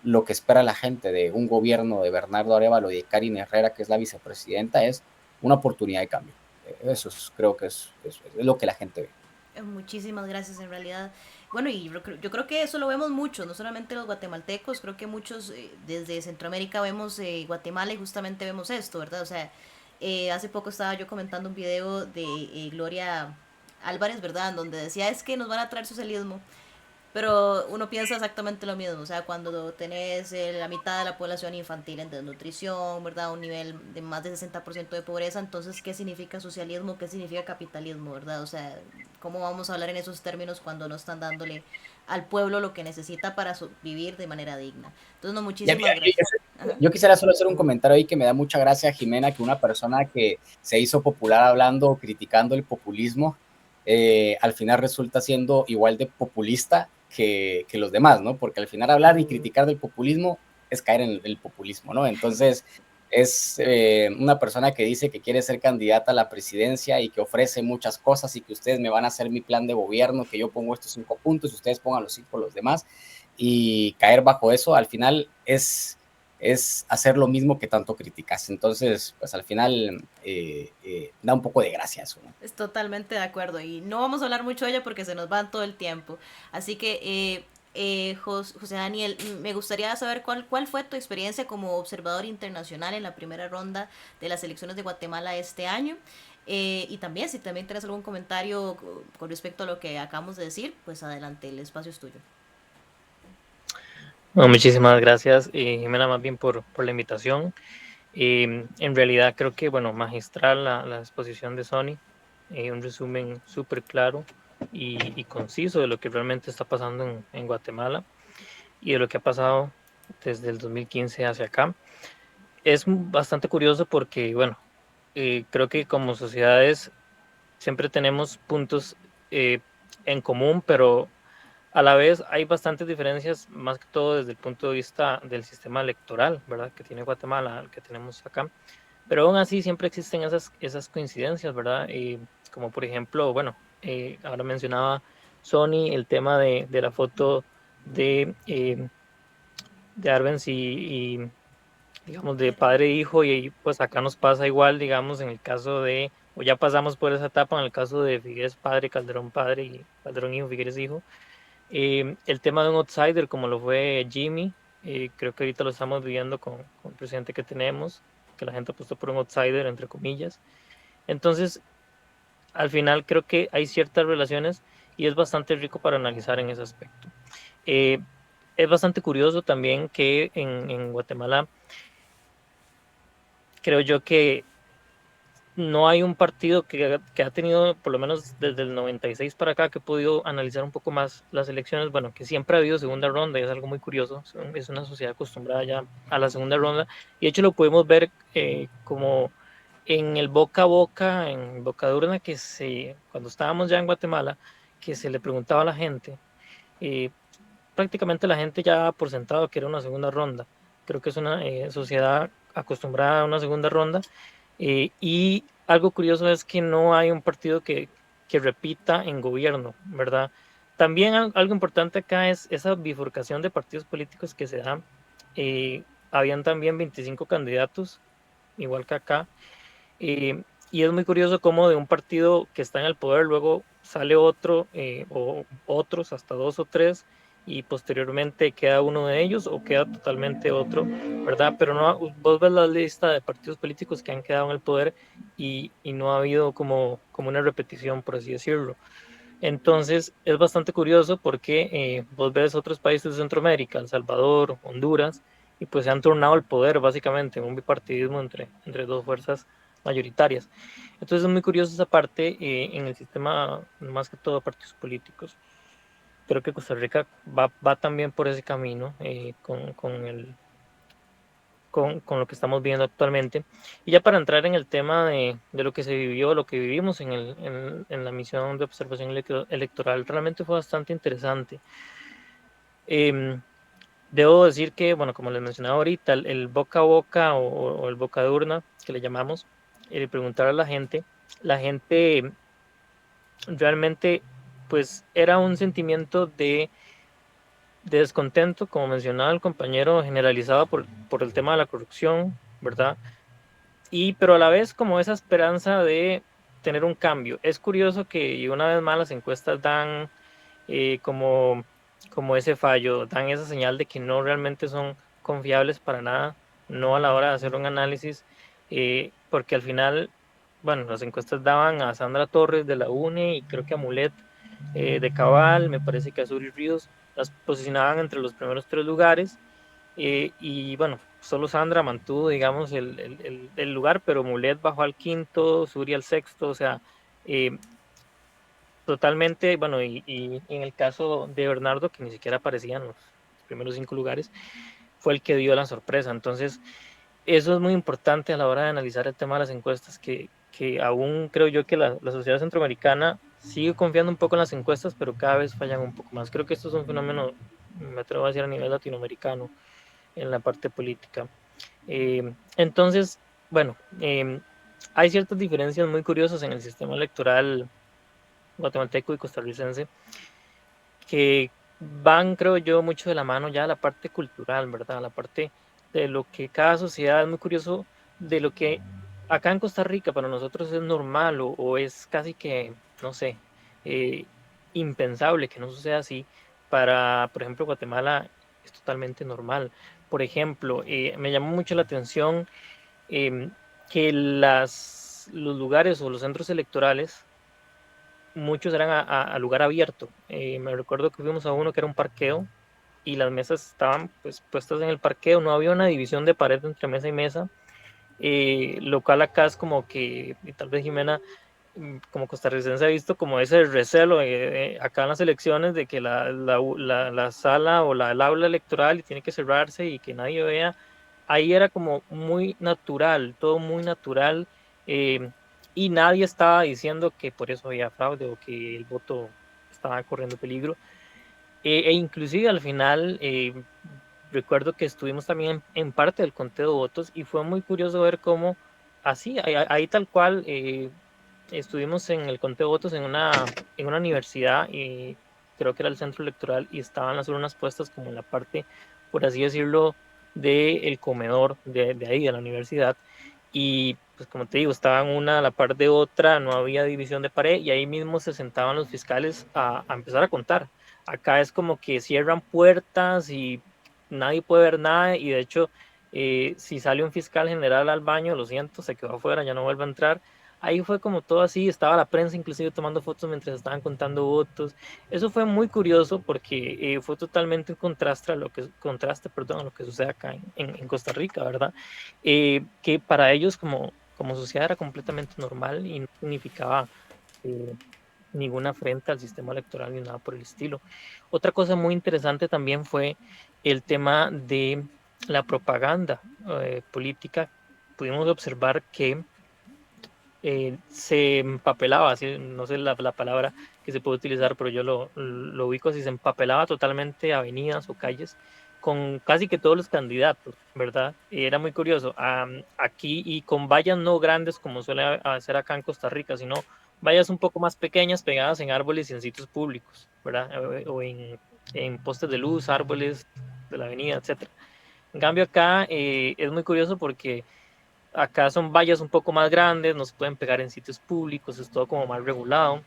lo que espera la gente de un gobierno de Bernardo Arévalo y de Karine Herrera, que es la vicepresidenta, es una oportunidad de cambio. Eso creo que es lo que la gente ve. Muchísimas gracias en realidad. Bueno, y yo creo que eso lo vemos mucho, no solamente los guatemaltecos, creo que muchos desde Centroamérica vemos Guatemala y justamente vemos esto, ¿verdad? O sea, hace poco estaba yo comentando un video de Gloria Álvarez, ¿verdad? En donde decía es que nos van a traer socialismo. Pero uno piensa exactamente lo mismo, o sea, cuando tenés la mitad de la población infantil en desnutrición, ¿verdad? Un nivel de más de 60% de pobreza, entonces, ¿qué significa socialismo? ¿Qué significa capitalismo, verdad? O sea, ¿cómo vamos a hablar en esos términos cuando no están dándole al pueblo lo que necesita para vivir de manera digna? Entonces, no, Ya, muchísimas mira, gracias. Ajá. yo quisiera solo hacer un comentario ahí que me da mucha gracia, Jimena, que una persona que se hizo popular hablando o criticando el populismo, al final resulta siendo igual de populista que los demás, ¿no? Porque al final hablar y criticar del populismo es caer en el populismo, ¿no? Entonces, es una persona que dice que quiere ser candidata a la presidencia y que ofrece muchas cosas y que ustedes me van a hacer mi plan de gobierno, que yo pongo estos 5 puntos y ustedes pongan los 5 los demás y caer bajo eso al final es hacer lo mismo que tanto criticas. Entonces, pues al final da un poco de gracia eso, ¿no? Es totalmente de acuerdo y no vamos a hablar mucho de ella porque se nos va todo el tiempo. Así que, José Daniel, me gustaría saber cuál fue tu experiencia como observador internacional en la primera ronda de las elecciones de Guatemala este año. Y también, si también tienes algún comentario con respecto a lo que acabamos de decir, pues adelante, el espacio es tuyo. Bueno, muchísimas gracias, Jimena, más bien por la invitación. En realidad creo que, bueno, magistral la exposición de Sony, un resumen súper claro y conciso de lo que realmente está pasando en Guatemala y de lo que ha pasado desde el 2015 hacia acá. Es bastante curioso porque, bueno, creo que como sociedades siempre tenemos puntos en común, pero a la vez hay bastantes diferencias, más que todo desde el punto de vista del sistema electoral, ¿verdad? Que tiene Guatemala, el que tenemos acá. Pero aún así siempre existen esas coincidencias, ¿verdad? Como por ejemplo, bueno, ahora mencionaba Sony el tema de la foto de Arbenz y, digamos, de padre e hijo, y pues acá nos pasa igual, digamos, en el caso de, o ya pasamos por esa etapa en el caso de Figueres padre y Calderón hijo, Figueres hijo. El tema de un outsider como lo fue Jimmy, creo que ahorita lo estamos viviendo con el presidente que tenemos, que la gente apostó por un outsider, entre comillas. Entonces, al final creo que hay ciertas relaciones y es bastante rico para analizar en ese aspecto. Eh, es bastante curioso también que en Guatemala creo yo que no hay un partido que ha tenido, por lo menos desde el 96 para acá, que he podido analizar un poco más las elecciones. Bueno, que siempre ha habido segunda ronda y es algo muy curioso. Es una sociedad acostumbrada ya a la segunda ronda. Y de hecho lo podemos ver como en el boca a boca, en boca de urna, cuando estábamos ya en Guatemala, que se le preguntaba a la gente, eh, prácticamente la gente ya por sentado que era una segunda ronda. Creo que es una sociedad acostumbrada a una segunda ronda y algo curioso es que no hay un partido que repita en gobierno, ¿verdad? También algo importante acá es esa bifurcación de partidos políticos que se da. Eh, Habían también 25 candidatos, igual que acá. Y es muy curioso cómo de un partido que está en el poder luego sale otro o otros, hasta dos o tres, y posteriormente queda uno de ellos o queda totalmente otro, ¿verdad? Pero no, vos ves la lista de partidos políticos que han quedado en el poder y no ha habido como una repetición, por así decirlo. Entonces es bastante curioso porque vos ves otros países de Centroamérica, El Salvador, Honduras, y pues se han tornado el poder básicamente en un bipartidismo entre dos fuerzas mayoritarias. Entonces es muy curioso esa parte en el sistema, más que todo partidos políticos. Creo que Costa Rica va también por ese camino con lo que estamos viendo actualmente. Y ya para entrar en el tema de lo que se vivió, lo que vivimos en la misión de observación electoral, realmente fue bastante interesante. Debo decir que, bueno, como les mencionaba ahorita, el boca a boca o el boca de urna, que le llamamos, preguntar a la gente realmente, pues era un sentimiento de descontento, como mencionaba el compañero, generalizado por el tema de la corrupción, ¿verdad? Pero a la vez como esa esperanza de tener un cambio. Es curioso que y una vez más las encuestas dan como ese fallo, dan esa señal de que no realmente son confiables para nada, no a la hora de hacer un análisis, porque al final, bueno, las encuestas daban a Sandra Torres de la UNE y creo que a Mulet de Cabal, me parece que a Suri Ríos, las posicionaban entre los primeros 3 lugares. Y bueno, solo Sandra mantuvo, digamos, el lugar, pero Mulet bajó al quinto, Suri al sexto, o sea, eh, totalmente, bueno, y en el caso de Bernardo, que ni siquiera aparecía en los primeros 5 lugares, fue el que dio la sorpresa. Entonces, eso es muy importante a la hora de analizar el tema de las encuestas, que aún creo yo que la sociedad centroamericana sigue confiando un poco en las encuestas, pero cada vez fallan un poco más. Creo que esto es un fenómeno, me atrevo a decir, a nivel latinoamericano en la parte política. Entonces, bueno, hay ciertas diferencias muy curiosas en el sistema electoral guatemalteco y costarricense que van, creo yo, mucho de la mano ya a la parte cultural, ¿verdad? La parte de lo que cada sociedad es muy curioso, de lo que acá en Costa Rica para nosotros es normal o es casi que, no sé, eh, impensable que no suceda así. Para, por ejemplo, Guatemala es totalmente normal. Por ejemplo, me llamó mucho la atención em, que los lugares o los centros electorales, muchos eran a lugar abierto. Me recuerdo que fuimos a uno que era un parqueo y las mesas estaban pues puestas en el parqueo, no había una división de pared entre mesa y mesa. Lo cual acá es como que, y tal vez Jimena, como costarricense ha visto como ese recelo acá en las elecciones de que la sala o el aula electoral tiene que cerrarse y que nadie vea. Ahí era como muy natural, todo muy natural, eh, y nadie estaba diciendo que por eso había fraude o que el voto estaba corriendo peligro. Inclusive al final, recuerdo que estuvimos también en parte del conteo de votos y fue muy curioso ver cómo así, ahí tal cual, estuvimos en el conteo de votos en una universidad, y creo que era el centro electoral, y estaban las urnas puestas como en la parte, por así decirlo, del comedor de ahí, de la universidad. Y pues como te digo, estaban una a la par de otra, no había división de pared y ahí mismo se sentaban los fiscales a empezar a contar. Acá es como que cierran puertas y nadie puede ver nada, y de hecho, si sale un fiscal general al baño, lo siento, se quedó afuera, ya no vuelve a entrar. Ahí fue como todo así, estaba la prensa inclusive tomando fotos mientras estaban contando votos. Eso fue muy curioso porque fue totalmente un contraste a lo que sucede acá en Costa Rica, ¿verdad? Que para ellos como sociedad era completamente normal y no significaba eh, ninguna afrenta al sistema electoral ni nada por el estilo. Otra cosa muy interesante también fue el tema de la propaganda política. Pudimos observar que se empapelaba, así, no sé la palabra que se puede utilizar, pero yo lo ubico así, se empapelaba totalmente avenidas o calles con casi que todos los candidatos, ¿verdad? Y era muy curioso. Aquí, y con vallas no grandes como suele hacer acá en Costa Rica, sino vallas un poco más pequeñas pegadas en árboles y en sitios públicos, ¿verdad? O en postes de luz, árboles de la avenida, etcétera. En cambio acá es muy curioso porque acá son vallas un poco más grandes, no se pueden pegar en sitios públicos, es todo como más regulado.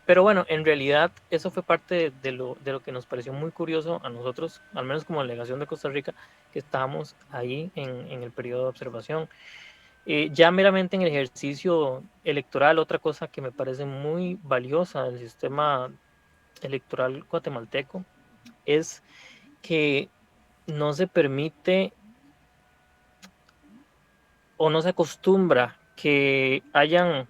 Pero bueno, en realidad eso fue parte de lo que nos pareció muy curioso a nosotros, al menos como delegación de Costa Rica, que estábamos ahí en el periodo de observación. Ya meramente en el ejercicio electoral, otra cosa que me parece muy valiosa del sistema electoral guatemalteco es que no se permite, o no se acostumbra que hayan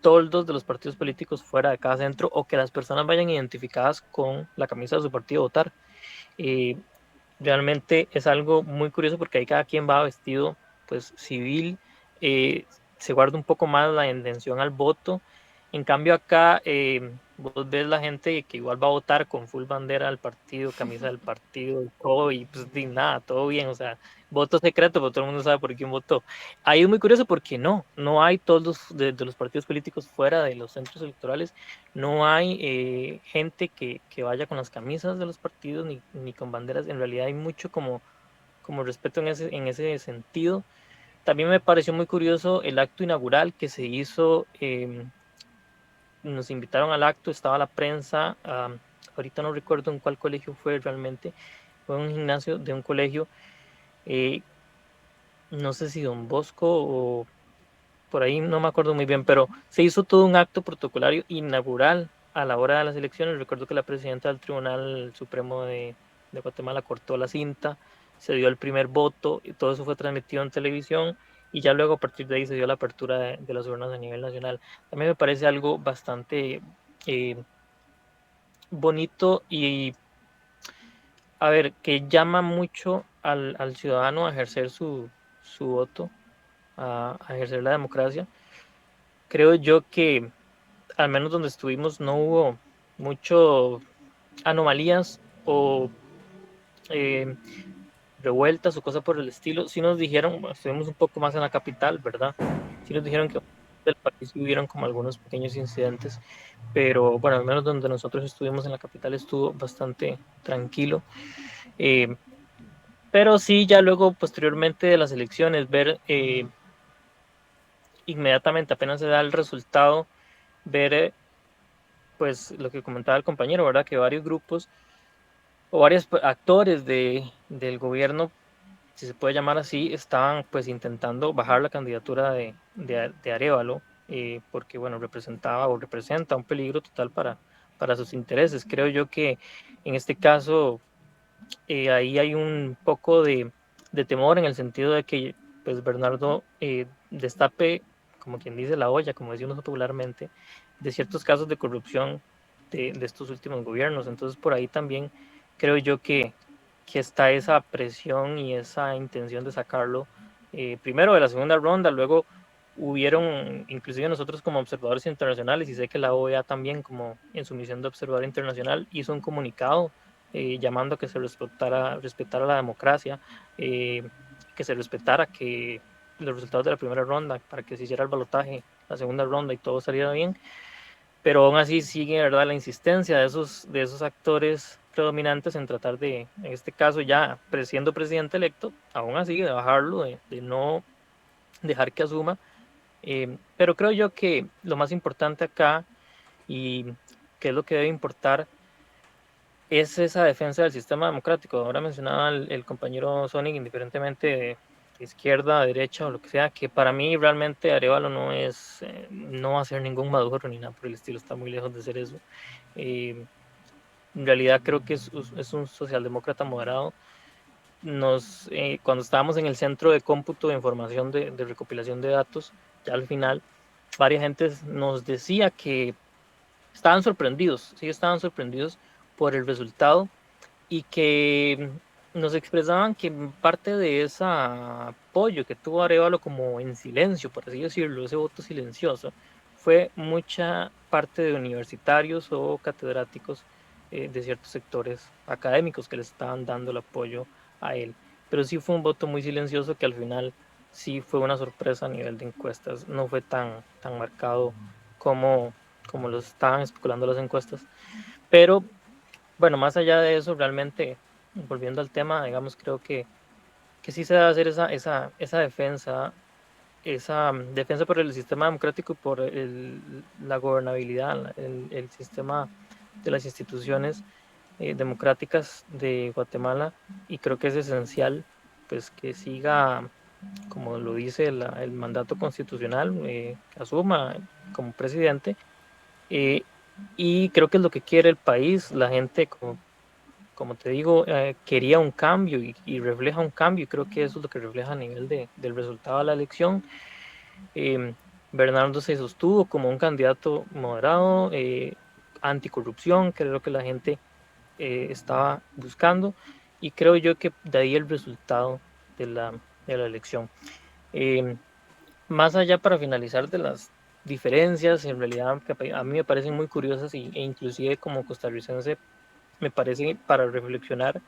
toldos de los partidos políticos fuera de cada centro o que las personas vayan identificadas con la camisa de su partido a votar. Realmente es algo muy curioso porque ahí cada quien va vestido pues civil, se guarda un poco más la intención al voto. En cambio acá vos ves la gente que igual va a votar con full bandera del partido, camisa del partido, todo y pues nada, todo bien, o sea, voto secreto, pero todo el mundo sabe por quién votó. Ahí es muy curioso porque no hay todos de los partidos políticos fuera de los centros electorales, no hay gente que vaya con las camisas de los partidos ni con banderas, en realidad hay mucho como respeto en ese sentido. También me pareció muy curioso el acto inaugural que se hizo, nos invitaron al acto, estaba la prensa, ahorita no recuerdo en cuál colegio fue realmente, fue un gimnasio de un colegio, eh, no sé si Don Bosco o por ahí, no me acuerdo muy bien, pero se hizo todo un acto protocolario inaugural a la hora de las elecciones. Recuerdo que la presidenta del Tribunal Supremo de Guatemala cortó la cinta, se dio el primer voto y todo eso fue transmitido en televisión y ya luego a partir de ahí se dio la apertura de las urnas a nivel nacional. También me parece algo bastante eh, bonito y, a ver, que llama mucho al ciudadano a ejercer su voto, a ejercer la democracia. Creo yo que al menos donde estuvimos no hubo mucho anomalías o eh, revueltas o cosas por el estilo. Sí nos dijeron, bueno, estuvimos un poco más en la capital, ¿verdad? Sí nos dijeron que del país hubieron como algunos pequeños incidentes, pero bueno, al menos donde nosotros estuvimos en la capital estuvo bastante tranquilo. Eh, pero sí, ya luego, posteriormente de las elecciones, ver inmediatamente apenas se da el resultado, ver pues lo que comentaba el compañero, ¿verdad? Que varios grupos o varios actores del gobierno, si se puede llamar así, estaban pues intentando bajar la candidatura de Arévalo, porque bueno, representaba o representa un peligro total para sus intereses. Creo yo que en este caso ahí hay un poco de temor en el sentido de que pues Bernardo destape, como quien dice, la olla, como decimos popularmente, de ciertos casos de corrupción de estos últimos gobiernos. Entonces por ahí también creo yo que está esa presión y esa intención de sacarlo primero de la segunda ronda, luego hubieron, inclusive nosotros como observadores internacionales, y sé que la OEA también como en su misión de observador internacional hizo un comunicado llamando a que se respetara la democracia, que se respetara que los resultados de la primera ronda, para que se hiciera el balotaje, la segunda ronda y todo saliera bien, pero aún así sigue, ¿verdad?, la insistencia de esos actores predominantes en tratar de, en este caso ya siendo presidente electo, aún así de bajarlo, de no dejar que asuma, pero creo yo que lo más importante acá y que es lo que debe importar es esa defensa del sistema democrático. Ahora mencionaba el compañero Sonic, indiferentemente de izquierda, derecha o lo que sea, que para mí realmente Arevalo no va a ser ningún Maduro ni nada por el estilo, está muy lejos de ser eso. Eh, en realidad creo que es un socialdemócrata moderado. Cuando estábamos en el centro de cómputo de información de recopilación de datos, ya al final, varias gentes nos decía que estaban sorprendidos, sí estaban sorprendidos por el resultado y que nos expresaban que parte de ese apoyo que tuvo Arevalo como en silencio, por así decirlo, ese voto silencioso, fue mucha parte de universitarios o catedráticos de ciertos sectores académicos que le estaban dando el apoyo a él. Pero sí fue un voto muy silencioso que al final sí fue una sorpresa a nivel de encuestas, no fue tan marcado como, como lo estaban especulando las encuestas. Pero bueno, más allá de eso, realmente, volviendo al tema, digamos, creo que sí se debe hacer esa defensa por el sistema democrático y por la gobernabilidad, el sistema de las instituciones democráticas de Guatemala, y creo que es esencial pues que siga, como lo dice el mandato constitucional, que asuma como presidente, eh, y creo que es lo que quiere el país, la gente, como como te digo, quería un cambio y refleja un cambio, y creo que eso es lo que refleja a nivel del resultado de la elección. Eh, Bernardo se sostuvo como un candidato moderado, anticorrupción, que es lo que la gente estaba buscando, y creo yo que de ahí el resultado de la elección. Eh, Más allá, para finalizar, de las diferencias, en realidad que a mí me parecen muy curiosas e inclusive como costarricense me parece para reflexionar.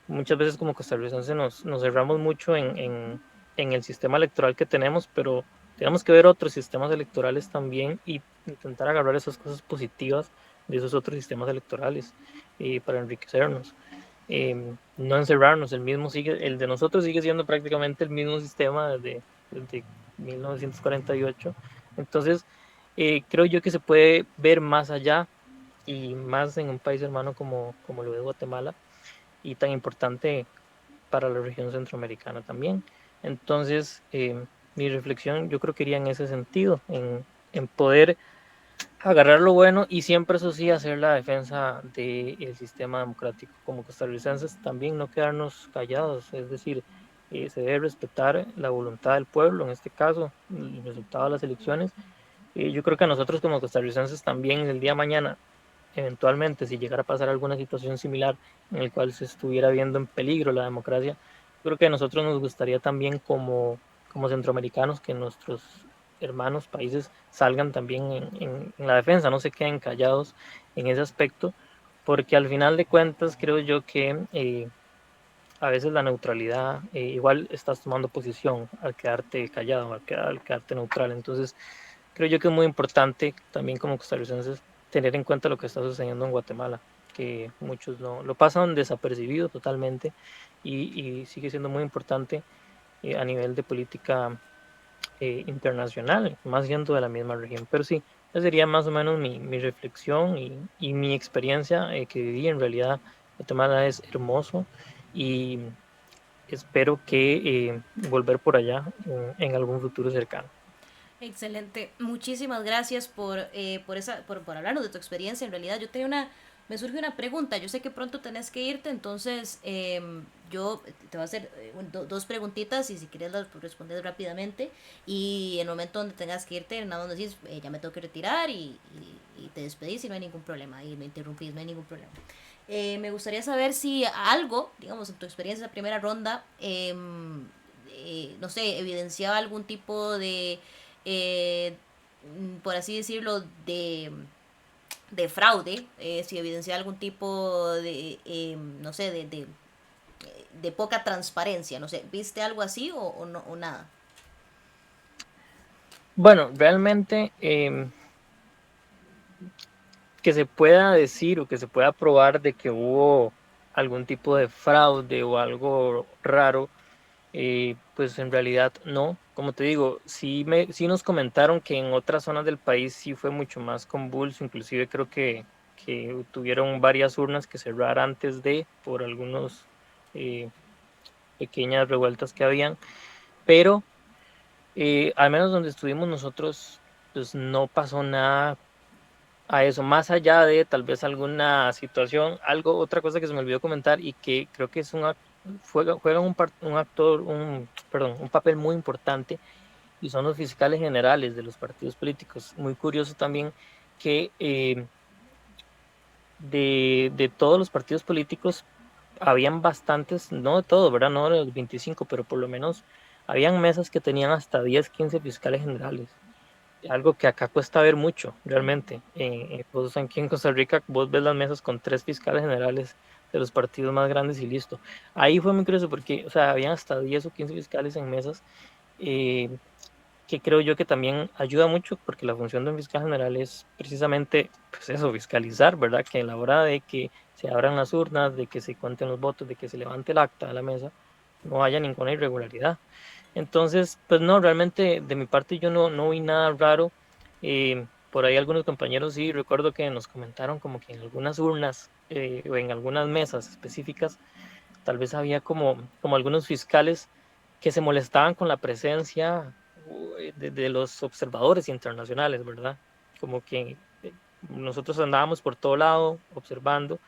Muchas veces como costarricense nos cerramos mucho en el sistema electoral que tenemos, pero tenemos que ver otros sistemas electorales también y intentar agarrar esas cosas positivas de esos otros sistemas electorales para enriquecernos. No encerrarnos, el de nosotros sigue siendo prácticamente el mismo sistema desde 1948. Entonces, creo yo que se puede ver más allá y más en un país hermano como lo es Guatemala y tan importante para la región centroamericana también. Entonces, mi reflexión yo creo que iría en ese sentido, en poder agarrar lo bueno y siempre, eso sí, hacer la defensa del sistema democrático. Como costarricenses también no quedarnos callados, es decir, se debe respetar la voluntad del pueblo, en este caso, el resultado de las elecciones. Yo creo que a nosotros como costarricenses también el día de mañana, eventualmente, si llegara a pasar alguna situación similar en el cual se estuviera viendo en peligro la democracia, creo que a nosotros nos gustaría también como centroamericanos que nuestros hermanos países salgan también en la defensa, no se queden callados en ese aspecto, porque al final de cuentas creo yo que a veces la neutralidad, igual estás tomando posición al quedarte callado, al quedarte neutral. Entonces, creo yo que es muy importante también como costarricenses tener en cuenta lo que está sucediendo en Guatemala, que muchos no lo pasan desapercibido totalmente y sigue siendo muy importante a nivel de política internacional, más siendo de la misma región. Pero sí, esa sería más o menos mi reflexión y mi experiencia que viví. En realidad, Guatemala es hermoso y espero que volver por allá en algún futuro cercano. Excelente. Muchísimas gracias por hablarnos de tu experiencia. En realidad, me surge una pregunta. Yo sé que pronto tenés que irte, entonces yo te voy a hacer dos preguntitas y si quieres las respondes rápidamente. Y en el momento donde tengas que irte, nada más decís, ya me tengo que retirar y te despedís y no hay ningún problema. Y me interrumpís, no hay ningún problema. Me gustaría saber si algo, digamos, en tu experiencia en la primera ronda, no sé, evidenciaba algún tipo de por así decirlo, de fraude, si evidencia algún tipo de, no sé, de poca transparencia, no sé, ¿viste algo así o no, o nada? Bueno, realmente que se pueda decir o que se pueda probar de que hubo algún tipo de fraude o algo raro, pues en realidad no. Como te digo, sí nos comentaron que en otras zonas del país sí fue mucho más convulso, inclusive creo que tuvieron varias urnas que cerrar antes de, por algunos pequeñas revueltas que habían, pero al menos donde estuvimos nosotros, pues no pasó nada a eso, más allá de tal vez alguna situación, otra cosa que se me olvidó comentar y que creo que es juega un actor, perdón, un papel muy importante y son los fiscales generales de los partidos políticos. Muy curioso también que de todos los partidos políticos habían bastantes, no de todos, ¿verdad? No de los 25, pero por lo menos habían mesas que tenían hasta 10 15 fiscales generales, algo que acá cuesta ver mucho, realmente. Vos aquí en Costa Rica, vos ves las mesas con 3 fiscales generales de los partidos más grandes y listo. Ahí fue muy curioso porque, o sea, habían hasta 10 o 15 fiscales en mesas, eh, que creo yo que también ayuda mucho porque la función de un fiscal general es precisamente, pues eso, fiscalizar, ¿verdad? Que a la hora de que se abran las urnas, de que se cuenten los votos, de que se levante el acta de la mesa, no haya ninguna irregularidad. Entonces, pues no, realmente de mi parte yo no vi nada raro. Por ahí algunos compañeros sí, recuerdo que nos comentaron como que en algunas urnas o en algunas mesas específicas, tal vez había como algunos fiscales que se molestaban con la presencia de los observadores internacionales, ¿verdad? Como que nosotros andábamos por todo lado observando.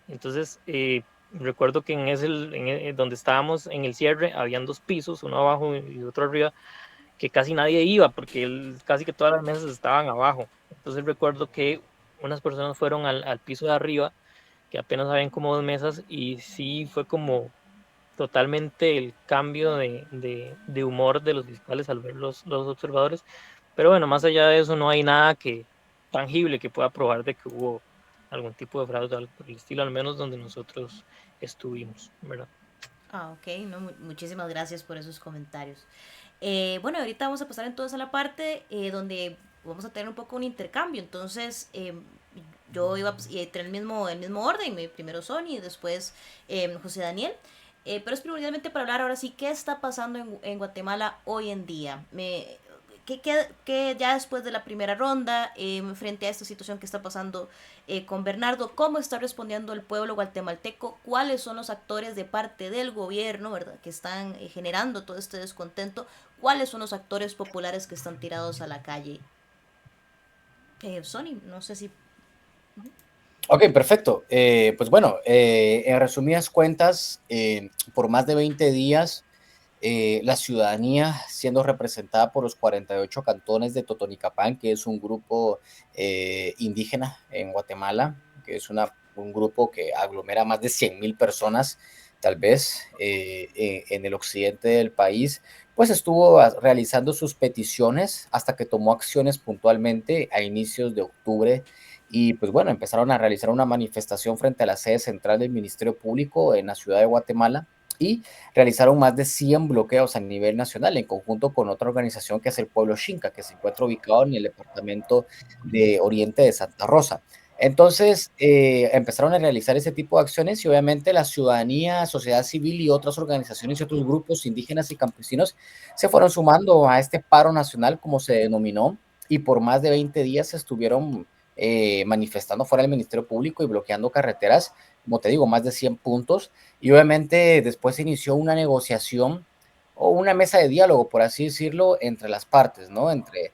Entonces, recuerdo que donde estábamos en el cierre habían 2 pisos, uno abajo y otro arriba, que casi nadie iba porque casi que todas las mesas estaban abajo. Entonces recuerdo que unas personas fueron al piso de arriba, que apenas habían como 2 mesas, y sí fue como totalmente el cambio de humor de los fiscales al ver los observadores. Pero bueno, más allá de eso, no hay nada tangible que pueda probar de que hubo algún tipo de fraude o algo por el estilo, al menos donde nosotros estuvimos, ¿verdad? Ah, ok, no, muchísimas gracias por esos comentarios. Bueno, ahorita vamos a pasar entonces a la parte donde vamos a tener un poco un intercambio. Entonces, yo iba a tener el mismo orden, primero Sony, después José Daniel. Pero es primordialmente para hablar ahora sí qué está pasando en Guatemala hoy en día. Que ya después de la primera ronda, frente a esta situación que está pasando con Bernardo, cómo está respondiendo el pueblo guatemalteco, cuáles son los actores de parte del gobierno, ¿verdad?, que están generando todo este descontento, cuáles son los actores populares que están tirados a la calle. Sony, no sé si... Ok, perfecto. Pues bueno, en resumidas cuentas, por más de 20 días, la ciudadanía siendo representada por los 48 cantones de Totonicapán, que es un grupo indígena en Guatemala, que es un grupo que aglomera más de 100,000 personas, tal vez, en el occidente del país, pues estuvo realizando sus peticiones hasta que tomó acciones puntualmente a inicios de octubre. Y pues bueno, empezaron a realizar una manifestación frente a la sede central del Ministerio Público en la ciudad de Guatemala y realizaron más de 100 bloqueos a nivel nacional en conjunto con otra organización que es el Pueblo Xinca, que se encuentra ubicado en el departamento de Oriente de Santa Rosa. Entonces, empezaron a realizar ese tipo de acciones y obviamente la ciudadanía, sociedad civil y otras organizaciones y otros grupos indígenas y campesinos se fueron sumando a este paro nacional, como se denominó, y por más de 20 días estuvieron manifestando fuera del Ministerio Público y bloqueando carreteras, como te digo, más de 100 puntos. Y obviamente después se inició una negociación o una mesa de diálogo, por así decirlo, entre las partes, ¿no? Entre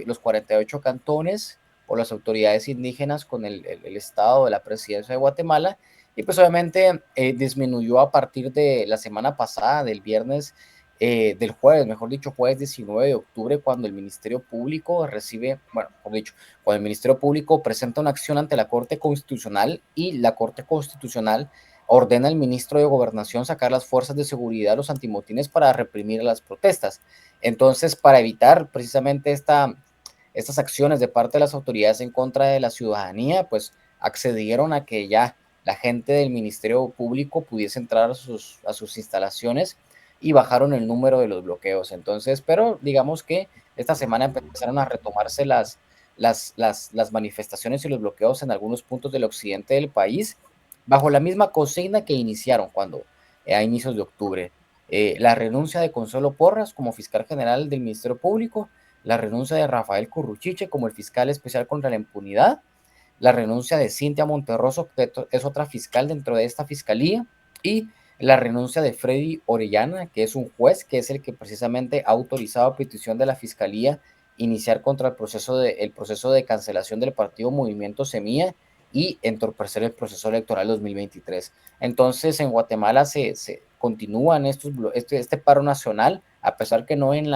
los 48 cantones o las autoridades indígenas con el Estado de la Presidencia de Guatemala. Y pues obviamente disminuyó a partir de la semana pasada, del viernes, del jueves, mejor dicho, jueves 19 de octubre, cuando el Ministerio Público recibe, bueno, mejor dicho, cuando el Ministerio Público presenta una acción ante la Corte Constitucional y la Corte Constitucional ordena al ministro de Gobernación sacar las fuerzas de seguridad, los antimotines, para reprimir las protestas. Entonces, para evitar precisamente estas acciones de parte de las autoridades en contra de la ciudadanía, pues accedieron a que ya la gente del Ministerio Público pudiese entrar a sus instalaciones y bajaron el número de los bloqueos. Entonces, pero digamos que esta semana empezaron a retomarse las manifestaciones y los bloqueos en algunos puntos del occidente del país, bajo la misma consigna que iniciaron cuando, a inicios de octubre. La renuncia de Consuelo Porras como fiscal general del Ministerio Público, la renuncia de Rafael Curruchiche como el fiscal especial contra la impunidad, la renuncia de Cintia Monterroso, que es otra fiscal dentro de esta fiscalía, y la renuncia de Freddy Orellana, que es un juez, que es el que precisamente ha autorizado a petición de la fiscalía iniciar contra el proceso de cancelación del partido Movimiento Semilla y entorpecer el proceso electoral 2023. Entonces, en Guatemala se continúan este paro nacional, a pesar que no en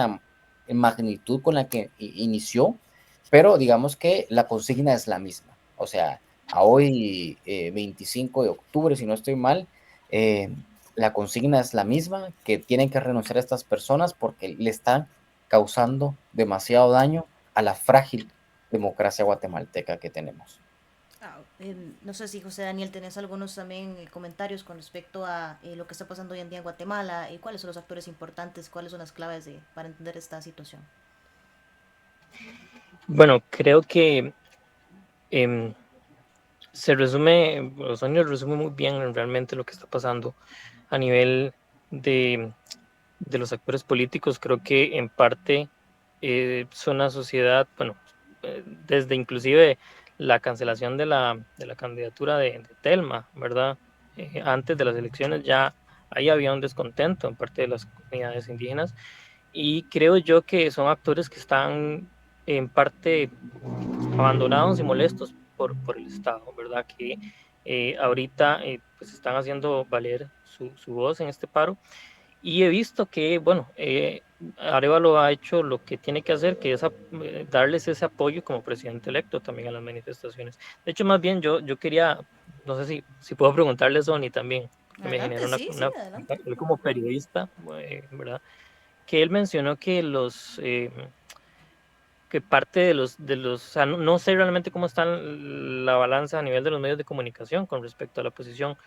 magnitud con la que inició, pero digamos que la consigna es la misma. O sea, a hoy, 25 de octubre, si no estoy mal, la consigna es la misma, que tienen que renunciar a estas personas porque le están causando demasiado daño a la frágil democracia guatemalteca que tenemos. No sé si José Daniel tenés algunos también comentarios con respecto a lo que está pasando hoy en día en Guatemala y cuáles son los actores importantes, cuáles son las claves para entender esta situación. Bueno, creo que Osoño resume muy bien realmente lo que está pasando a nivel de los actores políticos. Creo que en parte son una sociedad, bueno, desde inclusive la cancelación de la candidatura de Telma, ¿verdad? Antes de las elecciones ya ahí había un descontento en parte de las comunidades indígenas, y creo yo que son actores que están en parte abandonados y molestos por el Estado, ¿verdad? Que ahorita pues están haciendo valer su voz en este paro. Y he visto que, bueno, Arévalo ha hecho lo que tiene que hacer, que es darles ese apoyo como presidente electo también a las manifestaciones. De hecho, más bien yo quería, no sé si puedo preguntarle a Sony también, porque me generó Adelante, sí, sí, adelante. él como periodista, ¿verdad? Que él mencionó que que parte o sea, no sé realmente cómo está la balanza a nivel de los medios de comunicación con respecto a la posición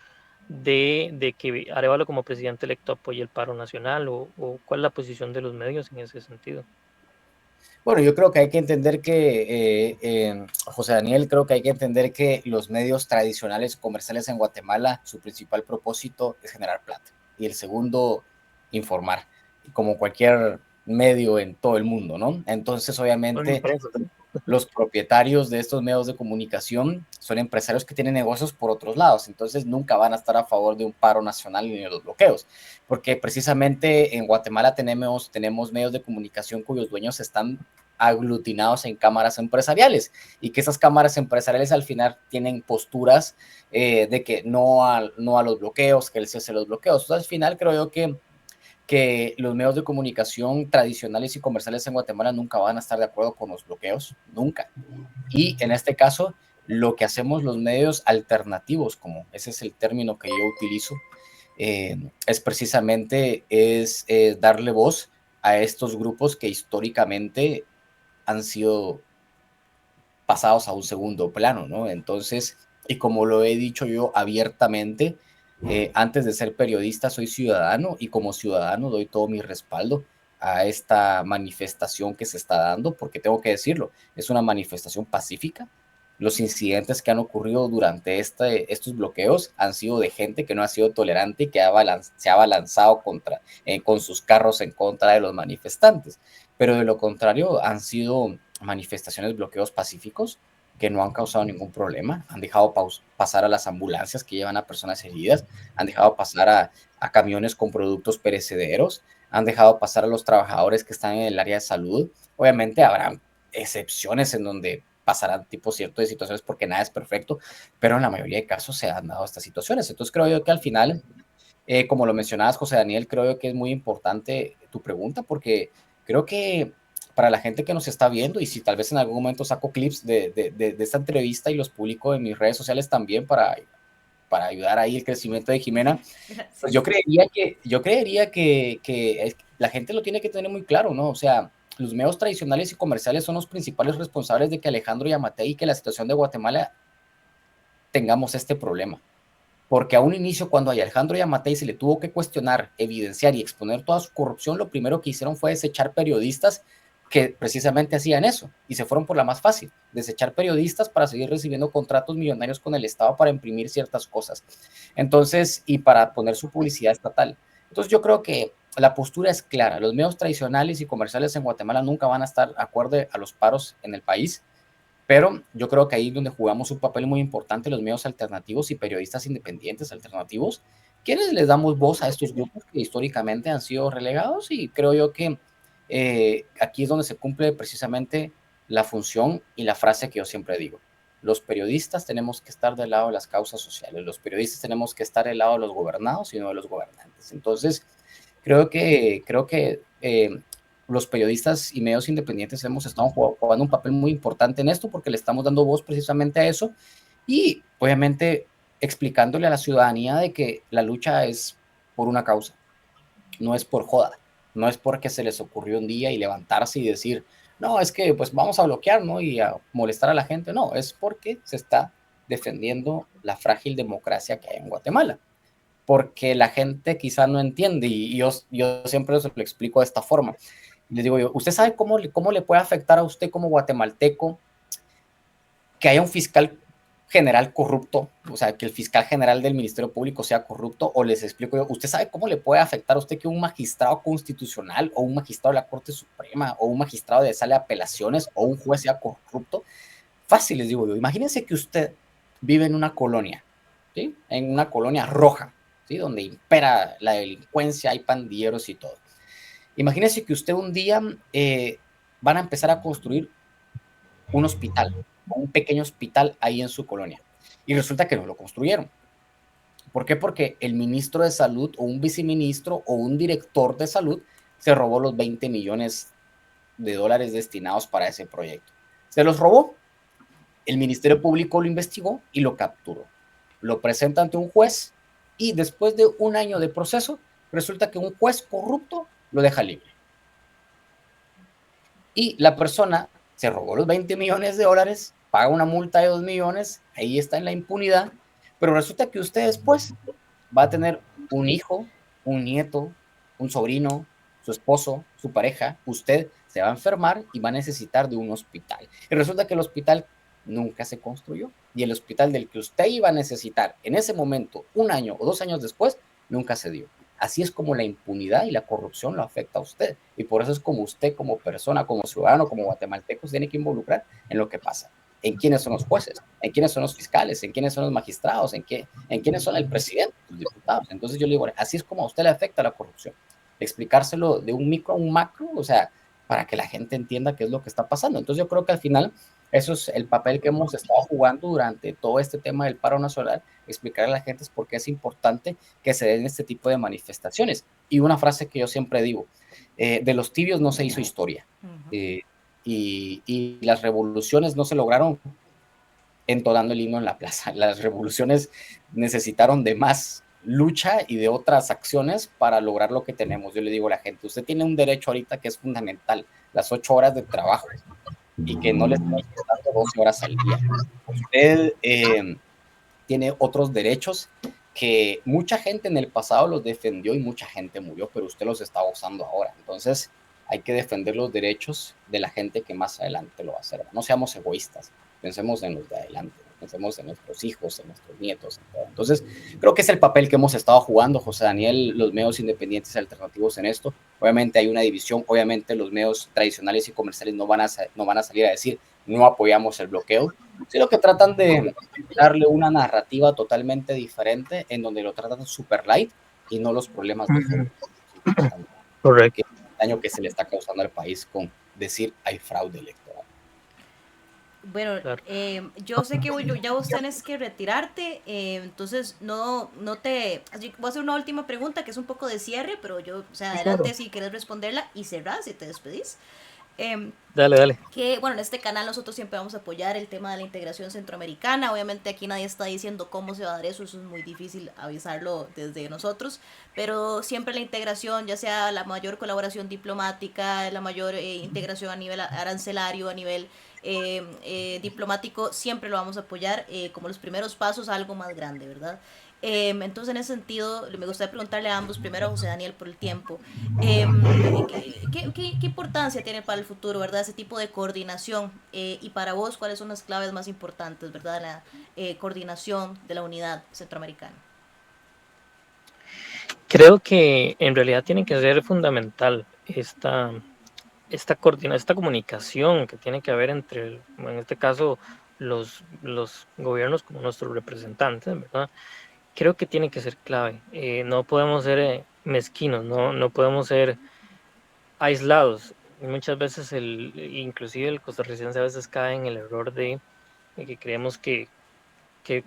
de que Arévalo como presidente electo apoye el paro nacional o cuál es la posición de los medios en ese sentido. Bueno, yo creo que hay que entender que, José Daniel, creo que hay que entender que los medios tradicionales comerciales en Guatemala, su principal propósito es generar plata. Y el segundo, informar, como cualquier medio en todo el mundo, ¿no? Entonces, obviamente, los propietarios de estos medios de comunicación son empresarios que tienen negocios por otros lados, entonces nunca van a estar a favor de un paro nacional ni de los bloqueos, porque precisamente en Guatemala tenemos medios de comunicación cuyos dueños están aglutinados en cámaras empresariales y que esas cámaras empresariales al final tienen posturas de que no a los bloqueos, que el cese de los bloqueos. Entonces, al final creo yo que los medios de comunicación tradicionales y comerciales en Guatemala nunca van a estar de acuerdo con los bloqueos, nunca. Y en este caso, lo que hacemos los medios alternativos, como ese es el término que yo utilizo, es precisamente darle voz a estos grupos que históricamente han sido pasados a un segundo plano, ¿no? Entonces, y como lo he dicho yo abiertamente, antes de ser periodista soy ciudadano y como ciudadano doy todo mi respaldo a esta manifestación que se está dando, porque tengo que decirlo, es una manifestación pacífica. Los incidentes que han ocurrido durante estos bloqueos han sido de gente que no ha sido tolerante y que se ha abalanzado con sus carros en contra de los manifestantes. Pero de lo contrario han sido manifestaciones, bloqueos pacíficos que no han causado ningún problema, han dejado pasar a las ambulancias que llevan a personas heridas, han dejado pasar a camiones con productos perecederos, han dejado pasar a los trabajadores que están en el área de salud. Obviamente habrá excepciones en donde pasarán tipo cierto de situaciones porque nada es perfecto, pero en la mayoría de casos se han dado estas situaciones. Entonces creo yo que al final, como lo mencionabas, José Daniel, creo yo que es muy importante tu pregunta porque creo que para la gente que nos está viendo y si tal vez en algún momento saco clips de esta entrevista y los publico en mis redes sociales también para ayudar ahí el crecimiento de Jimena, pues yo creería que la gente lo tiene que tener muy claro, ¿no? O sea, los medios tradicionales y comerciales son los principales responsables de que Alejandro Yamatei y que la situación de Guatemala tengamos este problema. Porque a un inicio, cuando a Alejandro Yamatei se le tuvo que cuestionar, evidenciar y exponer toda su corrupción, lo primero que hicieron fue desechar periodistas que precisamente hacían eso y se fueron por la más fácil, desechar periodistas para seguir recibiendo contratos millonarios con el Estado para imprimir ciertas cosas. Entonces, y para poner su publicidad estatal. Entonces, yo creo que la postura es clara. Los medios tradicionales y comerciales en Guatemala nunca van a estar acorde a los paros en el país. Pero yo creo que ahí es donde jugamos un papel muy importante los medios alternativos y periodistas independientes alternativos, quienes les damos voz a estos grupos que históricamente han sido relegados y creo yo que aquí es donde se cumple precisamente la función y la frase que yo siempre digo. Los periodistas tenemos que estar del lado de las causas sociales, los periodistas tenemos que estar del lado de los gobernados y no de los gobernantes. Entonces, creo que los periodistas y medios independientes hemos estado jugando un papel muy importante en esto porque le estamos dando voz precisamente a eso y obviamente explicándole a la ciudadanía de que la lucha es por una causa, no es por joda, no es porque se les ocurrió un día y levantarse y decir, no, es que pues vamos a bloquear, ¿no? Y a molestar a la gente, no, es porque se está defendiendo la frágil democracia que hay en Guatemala porque la gente quizá no entiende y yo siempre se lo explico de esta forma. Les digo yo, ¿usted sabe cómo le puede afectar a usted como guatemalteco que haya un fiscal general corrupto? O sea, que el fiscal general del Ministerio Público sea corrupto, o les explico yo, ¿usted sabe cómo le puede afectar a usted que un magistrado constitucional o un magistrado de la Corte Suprema o un magistrado de sala de apelaciones o un juez sea corrupto? Fácil, les digo yo, imagínense que usted vive en una colonia, ¿sí? En una colonia roja, ¿sí? Donde impera la delincuencia, hay pandilleros y todo. Imagínense que usted un día van a empezar a construir un hospital, un pequeño hospital ahí en su colonia. Y resulta que no lo construyeron. ¿Por qué? Porque el ministro de salud o un viceministro o un director de salud se robó los 20 millones de dólares destinados para ese proyecto. Se los robó. El Ministerio Público lo investigó y lo capturó. Lo presenta ante un juez y después de un año de proceso, resulta que un juez corrupto lo deja libre. Y la persona se robó los 20 millones de dólares, paga una multa de 2 millones, ahí está en la impunidad, pero resulta que usted después va a tener un hijo, un nieto, un sobrino, su esposo, su pareja, usted se va a enfermar y va a necesitar de un hospital. Y resulta que el hospital nunca se construyó y el hospital del que usted iba a necesitar en ese momento, un año o 2 años después, nunca se dio. Así es como la impunidad y la corrupción lo afecta a usted. Y por eso es como usted, como persona, como ciudadano, como guatemalteco, se tiene que involucrar en lo que pasa. En quiénes son los jueces, en quiénes son los fiscales, en quiénes son los magistrados, en quiénes son el presidente, los diputados. Entonces yo le digo, así es como a usted le afecta la corrupción. Explicárselo de un micro a un macro, o sea, para que la gente entienda qué es lo que está pasando. Entonces yo creo que al final eso es el papel que hemos estado jugando durante todo este tema del paro nacional, explicar a la gente por qué es importante que se den este tipo de manifestaciones. Y una frase que yo siempre digo, de los tibios no se hizo historia. Y las revoluciones no se lograron entonando el himno en la plaza. Las revoluciones necesitaron de más lucha y de otras acciones para lograr lo que tenemos. Yo le digo a la gente, usted tiene un derecho ahorita que es fundamental, las 8 horas de trabajo, y que no le estamos dando 12 horas al día. Usted tiene otros derechos que mucha gente en el pasado los defendió y mucha gente murió, pero usted los está usando ahora. Entonces hay que defender los derechos de la gente que más adelante lo va a hacer. No seamos egoístas, pensemos en los de adelante, pensemos en nuestros hijos, en nuestros nietos. En todo. Entonces creo que es el papel que hemos estado jugando, José Daniel, los medios independientes y alternativos en esto. Obviamente hay una división, obviamente los medios tradicionales y comerciales no van a salir a decir no apoyamos el bloqueo, sino que tratan de darle una narrativa totalmente diferente en donde lo tratan super light y no los problemas de fondo. Correcto. El daño que se le está causando al país con decir hay fraude electoral. Bueno, Claro. yo sé que ya vos tenés que retirarte, entonces no te... Así, voy a hacer una última pregunta que es un poco de cierre, pero yo, o sea, adelante Claro. si querés responderla y cerrás y te despedís. Dale. Que bueno, en este canal nosotros siempre vamos a apoyar el tema de la integración centroamericana. Obviamente aquí nadie está diciendo cómo se va a dar eso es muy difícil avisarlo desde nosotros, pero siempre la integración, ya sea la mayor colaboración diplomática, la mayor integración a nivel arancelario, a nivel diplomático, siempre lo vamos a apoyar como los primeros pasos a algo más grande, ¿verdad? Entonces, en ese sentido, me gustaría preguntarle a ambos, primero a José Daniel por el tiempo, ¿qué importancia tiene para el futuro, verdad, ese tipo de coordinación? Y para vos, ¿cuáles son las claves más importantes, verdad, la coordinación de la unidad centroamericana? Creo que en realidad tiene que ser fundamental esta comunicación que tiene que haber entre, en este caso, los gobiernos como nuestros representantes, ¿verdad? Creo que tiene que ser clave. No podemos ser mezquinos, no podemos ser aislados. Muchas veces, inclusive el costarricense a veces cae en el error de que creemos que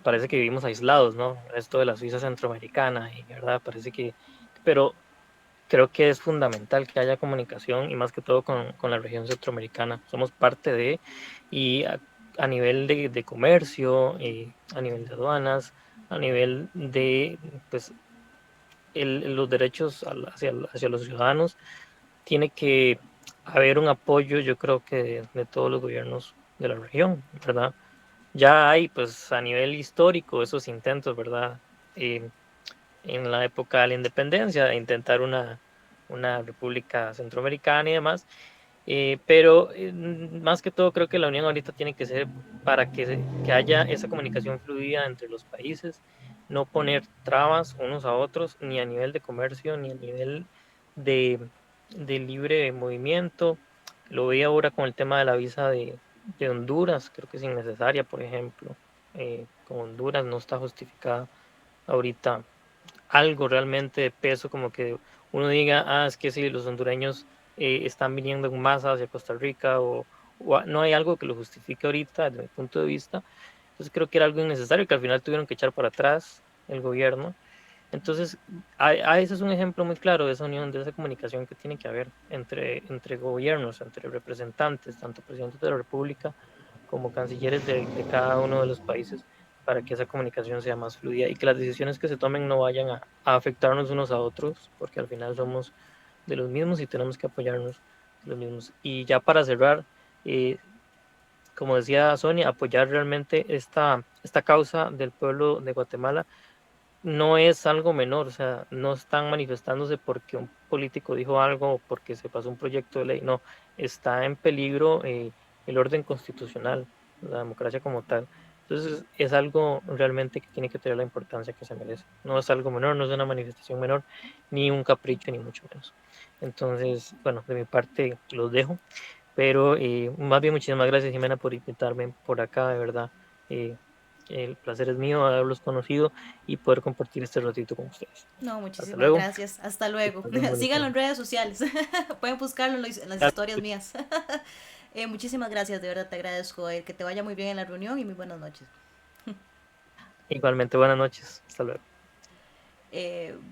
parece que vivimos aislados, ¿no? Esto de la Suiza centroamericana, y verdad, parece que, pero creo que es fundamental que haya comunicación y más que todo con la región centroamericana. Somos parte de, y a nivel de comercio, a nivel de aduanas, a nivel de, pues, los derechos hacia los ciudadanos, tiene que haber un apoyo, yo creo que de todos los gobiernos de la región, ¿verdad? Ya hay, pues, a nivel histórico esos intentos, ¿verdad? En la época de la independencia, de intentar una república centroamericana y demás, pero más que todo creo que la unión ahorita tiene que ser para que haya esa comunicación fluida entre los países, no poner trabas unos a otros, ni a nivel de comercio, ni a nivel de, de libre movimiento. Lo veía ahora con el tema de la visa de Honduras, creo que es innecesaria, por ejemplo. Con Honduras no está justificada ahorita algo realmente de peso, como que uno diga, es que si los hondureños están viniendo en masa hacia Costa Rica no hay algo que lo justifique ahorita desde mi punto de vista. Entonces creo que era algo innecesario que al final tuvieron que echar para atrás el gobierno. Entonces, ese es un ejemplo muy claro de esa unión, de esa comunicación que tiene que haber entre gobiernos, entre representantes, tanto presidentes de la República como cancilleres de cada uno de los países, para que esa comunicación sea más fluida y que las decisiones que se tomen no vayan a afectarnos unos a otros, porque al final somos de los mismos y tenemos que apoyarnos de los mismos. Y ya para cerrar, eh, como decía Sonia, apoyar realmente esta causa del pueblo de Guatemala no es algo menor, o sea, no están manifestándose porque un político dijo algo o porque se pasó un proyecto de ley, no, está en peligro el orden constitucional, la democracia como tal. Entonces es algo realmente que tiene que tener la importancia que se merece. No es algo menor, no es una manifestación menor, ni un capricho, ni mucho menos. Entonces, bueno, de mi parte los dejo, pero más bien muchísimas gracias, Jimena, por invitarme por acá, de verdad. eh, el placer es mío haberlos conocido y poder compartir este ratito con ustedes. No, Hasta muchísimas luego. gracias. Hasta Que luego. pasen bonita Síganlo en noche. redes sociales. Pueden buscarlo en las historias mías. Muchísimas gracias, de verdad te agradezco. Que te vaya muy bien en la reunión y muy buenas noches. Igualmente, buenas noches. Hasta luego.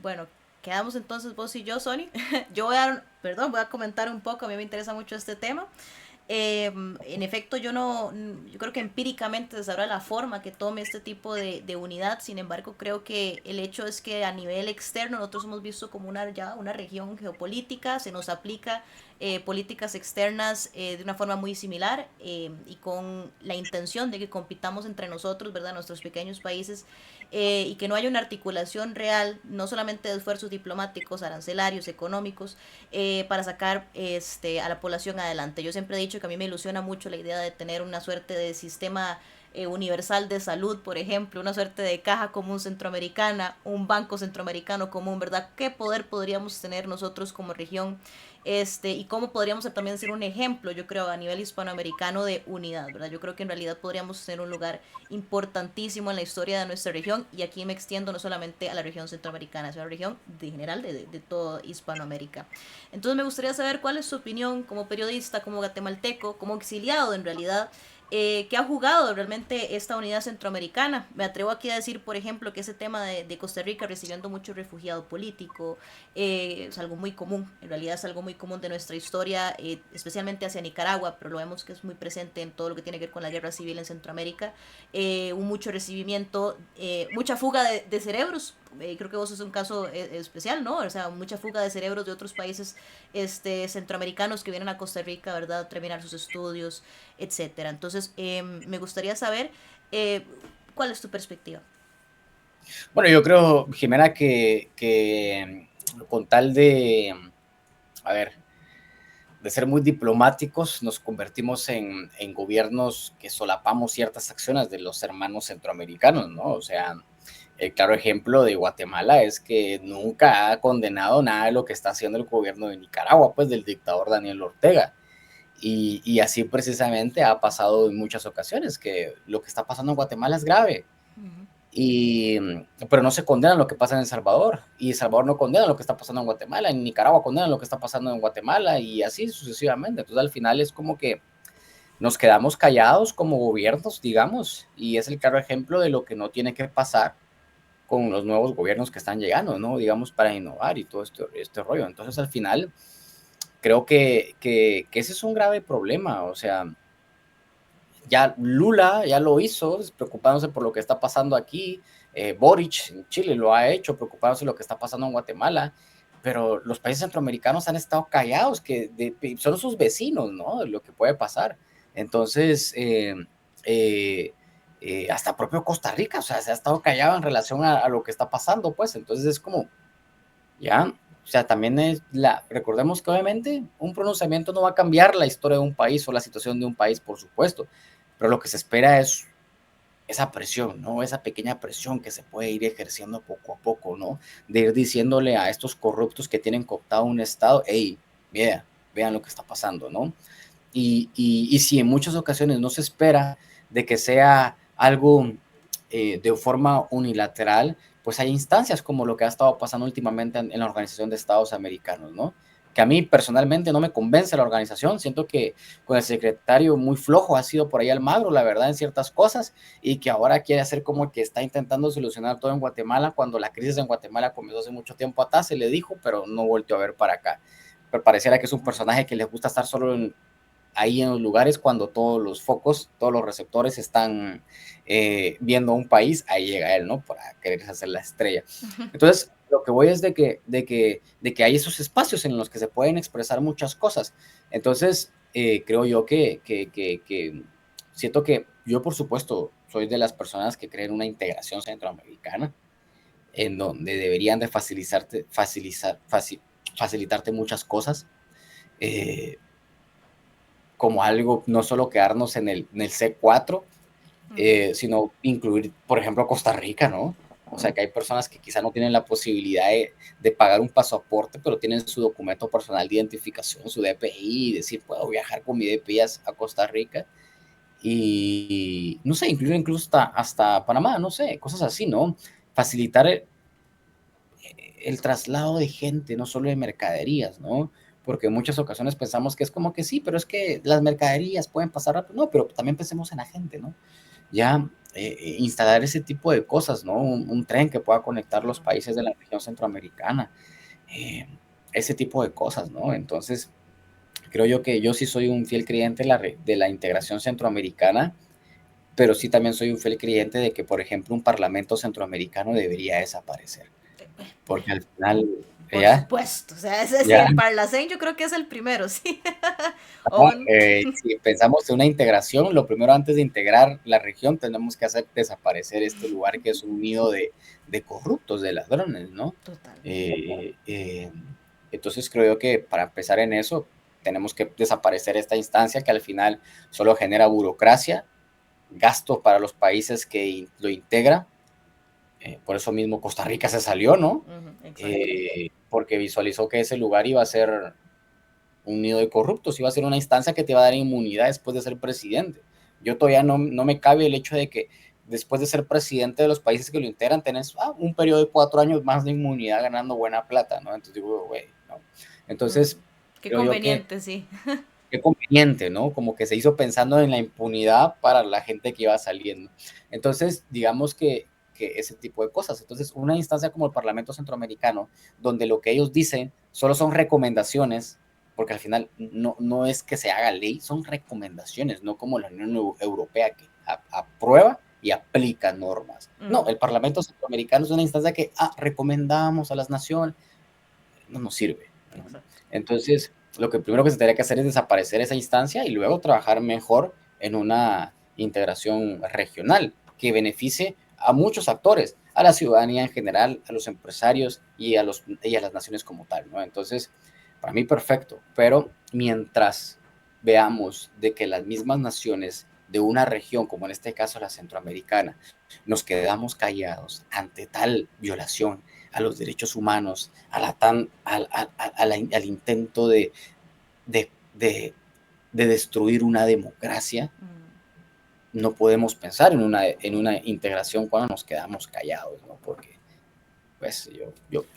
Bueno, quedamos entonces vos y yo, Sony. Yo voy a, perdón, voy a comentar un poco. A mí me interesa mucho este tema. En efecto, yo no, yo creo que empíricamente se sabrá la forma que tome este tipo de unidad. Sin embargo, creo que el hecho es que a nivel externo nosotros hemos visto como ya una región geopolítica, se nos aplica políticas externas de una forma muy similar y con la intención de que compitamos entre nosotros, ¿verdad? Nuestros pequeños países y que no haya una articulación real, no solamente de esfuerzos diplomáticos, arancelarios, económicos, para sacar a la población adelante. Yo siempre he dicho que a mí me ilusiona mucho la idea de tener una suerte de sistema universal de salud, por ejemplo, una suerte de caja común centroamericana, un banco centroamericano común, ¿verdad? ¿Qué poder podríamos tener nosotros como región? Y cómo podríamos también ser un ejemplo, yo creo, a nivel hispanoamericano de unidad, ¿verdad? Yo creo que en realidad podríamos tener un lugar importantísimo en la historia de nuestra región y aquí me extiendo no solamente a la región centroamericana, sino a la región de general de toda Hispanoamérica. Entonces me gustaría saber cuál es su opinión como periodista, como guatemalteco, como exiliado en realidad, que ha jugado realmente esta unidad centroamericana. Me atrevo aquí a decir, por ejemplo, que ese tema de Costa Rica recibiendo mucho refugiado político es algo muy común, en realidad es algo muy común de nuestra historia, especialmente hacia Nicaragua, pero lo vemos que es muy presente en todo lo que tiene que ver con la guerra civil en Centroamérica, un mucho recibimiento, mucha fuga de cerebros. Creo que vos es un caso especial, ¿no? O sea, mucha fuga de cerebros de otros países centroamericanos que vienen a Costa Rica, ¿verdad? A terminar sus estudios, etcétera. Entonces, me gustaría saber cuál es tu perspectiva. Bueno, yo creo, Jimena, que con tal de, a ver, de ser muy diplomáticos, nos convertimos en gobiernos que solapamos ciertas acciones de los hermanos centroamericanos, ¿no? O sea, el claro ejemplo de Guatemala es que nunca ha condenado nada de lo que está haciendo el gobierno de Nicaragua, pues del dictador Daniel Ortega. Y así precisamente ha pasado en muchas ocasiones, que lo que está pasando en Guatemala es grave. Ujú. Y, pero no se condena lo que pasa en El Salvador, y El Salvador no condena lo que está pasando en Guatemala, en Nicaragua condena lo que está pasando en Guatemala, y así sucesivamente. Entonces al final es como que nos quedamos callados como gobiernos, digamos, y es el claro ejemplo de lo que no tiene que pasar con los nuevos gobiernos que están llegando, ¿no? Digamos, para innovar y todo este rollo. Entonces al final creo que ese es un grave problema, o sea, ya Lula ya lo hizo, preocupándose por lo que está pasando aquí. Boric en Chile lo ha hecho, preocupándose por lo que está pasando en Guatemala. Pero los países centroamericanos han estado callados, son sus vecinos, ¿no? De lo que puede pasar. Entonces, hasta propio Costa Rica, o sea, se ha estado callado en relación a lo que está pasando, pues. Entonces es como, ya, o sea, también recordemos que obviamente un pronunciamiento no va a cambiar la historia de un país o la situación de un país, por supuesto, pero lo que se espera es esa presión, ¿no? Esa pequeña presión que se puede ir ejerciendo poco a poco, ¿no? De ir diciéndole a estos corruptos que tienen cooptado un Estado, hey, vean lo que está pasando, ¿no? Y si en muchas ocasiones no se espera de que sea algo de forma unilateral, pues hay instancias como lo que ha estado pasando últimamente en la Organización de Estados Americanos, ¿no? que a mí personalmente no me convence la organización. Siento que con el secretario muy flojo ha sido por ahí Almagro, la verdad, en ciertas cosas, y que ahora quiere hacer como que está intentando solucionar todo en Guatemala, cuando la crisis en Guatemala comenzó hace mucho tiempo atrás, se le dijo, pero no volvió a ver para acá. Pero pareciera que es un personaje que le gusta estar solo ahí en los lugares cuando todos los focos, todos los receptores están viendo a un país, ahí llega él, ¿no? Para querer hacer la estrella. Entonces, lo que voy es de que hay esos espacios en los que se pueden expresar muchas cosas. Entonces, creo yo que siento que yo, por supuesto, soy de las personas que creen una integración centroamericana, en donde deberían de facilitarte muchas cosas, como algo, no solo quedarnos en el C4, sino incluir, por ejemplo, Costa Rica, ¿no? O sea, que hay personas que quizá no tienen la posibilidad de pagar un pasaporte, pero tienen su documento personal de identificación, su DPI, y decir, puedo viajar con mi DPI a Costa Rica. Y, no sé, incluir incluso hasta Panamá, no sé, cosas así, ¿no? Facilitar el traslado de gente, no solo de mercaderías, ¿no? Porque en muchas ocasiones pensamos que es como que sí, pero es que las mercaderías pueden pasar rápido. No, pero también pensemos en la gente, ¿no? Ya instalar ese tipo de cosas, ¿no? Un tren que pueda conectar los países de la región centroamericana, eh, ese tipo de cosas, ¿no? Entonces, creo yo que yo sí soy un fiel creyente de la integración centroamericana, pero sí también soy un fiel creyente de que, por ejemplo, un parlamento centroamericano debería desaparecer, porque al final, Por ya, supuesto, o sea, ese sí, ya, el Parlacén yo creo que es el primero, sí. On. si pensamos en una integración, lo primero antes de integrar la región tenemos que hacer desaparecer este lugar que es un nido de corruptos, de ladrones, ¿no? Total. Eh, eh, entonces creo que para empezar en eso tenemos que desaparecer esta instancia que al final solo genera burocracia, gasto para los países que lo integran. Por eso mismo Costa Rica se salió, ¿no? Exacto. Porque visualizó que ese lugar iba a ser un nido de corruptos, iba a ser una instancia que te va a dar inmunidad después de ser presidente. Yo todavía no me cabe el hecho de que después de ser presidente de los países que lo integran, tenés un periodo de 4 años más de inmunidad ganando buena plata, ¿no? Entonces digo, güey, ¿no? Entonces, Qué creo yo que conveniente, sí. qué conveniente, ¿no? Como que se hizo pensando en la impunidad para la gente que iba saliendo. Entonces, digamos que ese tipo de cosas. Entonces, una instancia como el Parlamento Centroamericano, donde lo que ellos dicen solo son recomendaciones, porque al final no es que se haga ley, son recomendaciones, no como la Unión Europea que aprueba y aplica normas. No, el Parlamento Centroamericano es una instancia que recomendamos a las naciones, no nos sirve, ¿no? Entonces, lo que primero que se tendría que hacer es desaparecer esa instancia y luego trabajar mejor en una integración regional que beneficie a muchos actores, a la ciudadanía en general, a los empresarios y a las naciones como tal, ¿no? Entonces, para mí perfecto, pero mientras veamos de que las mismas naciones de una región, como en este caso la centroamericana, nos quedamos callados ante tal violación a los derechos humanos, al intento de, de, de destruir una democracia, no podemos pensar en una integración cuando nos quedamos callados, ¿no? Porque, pues,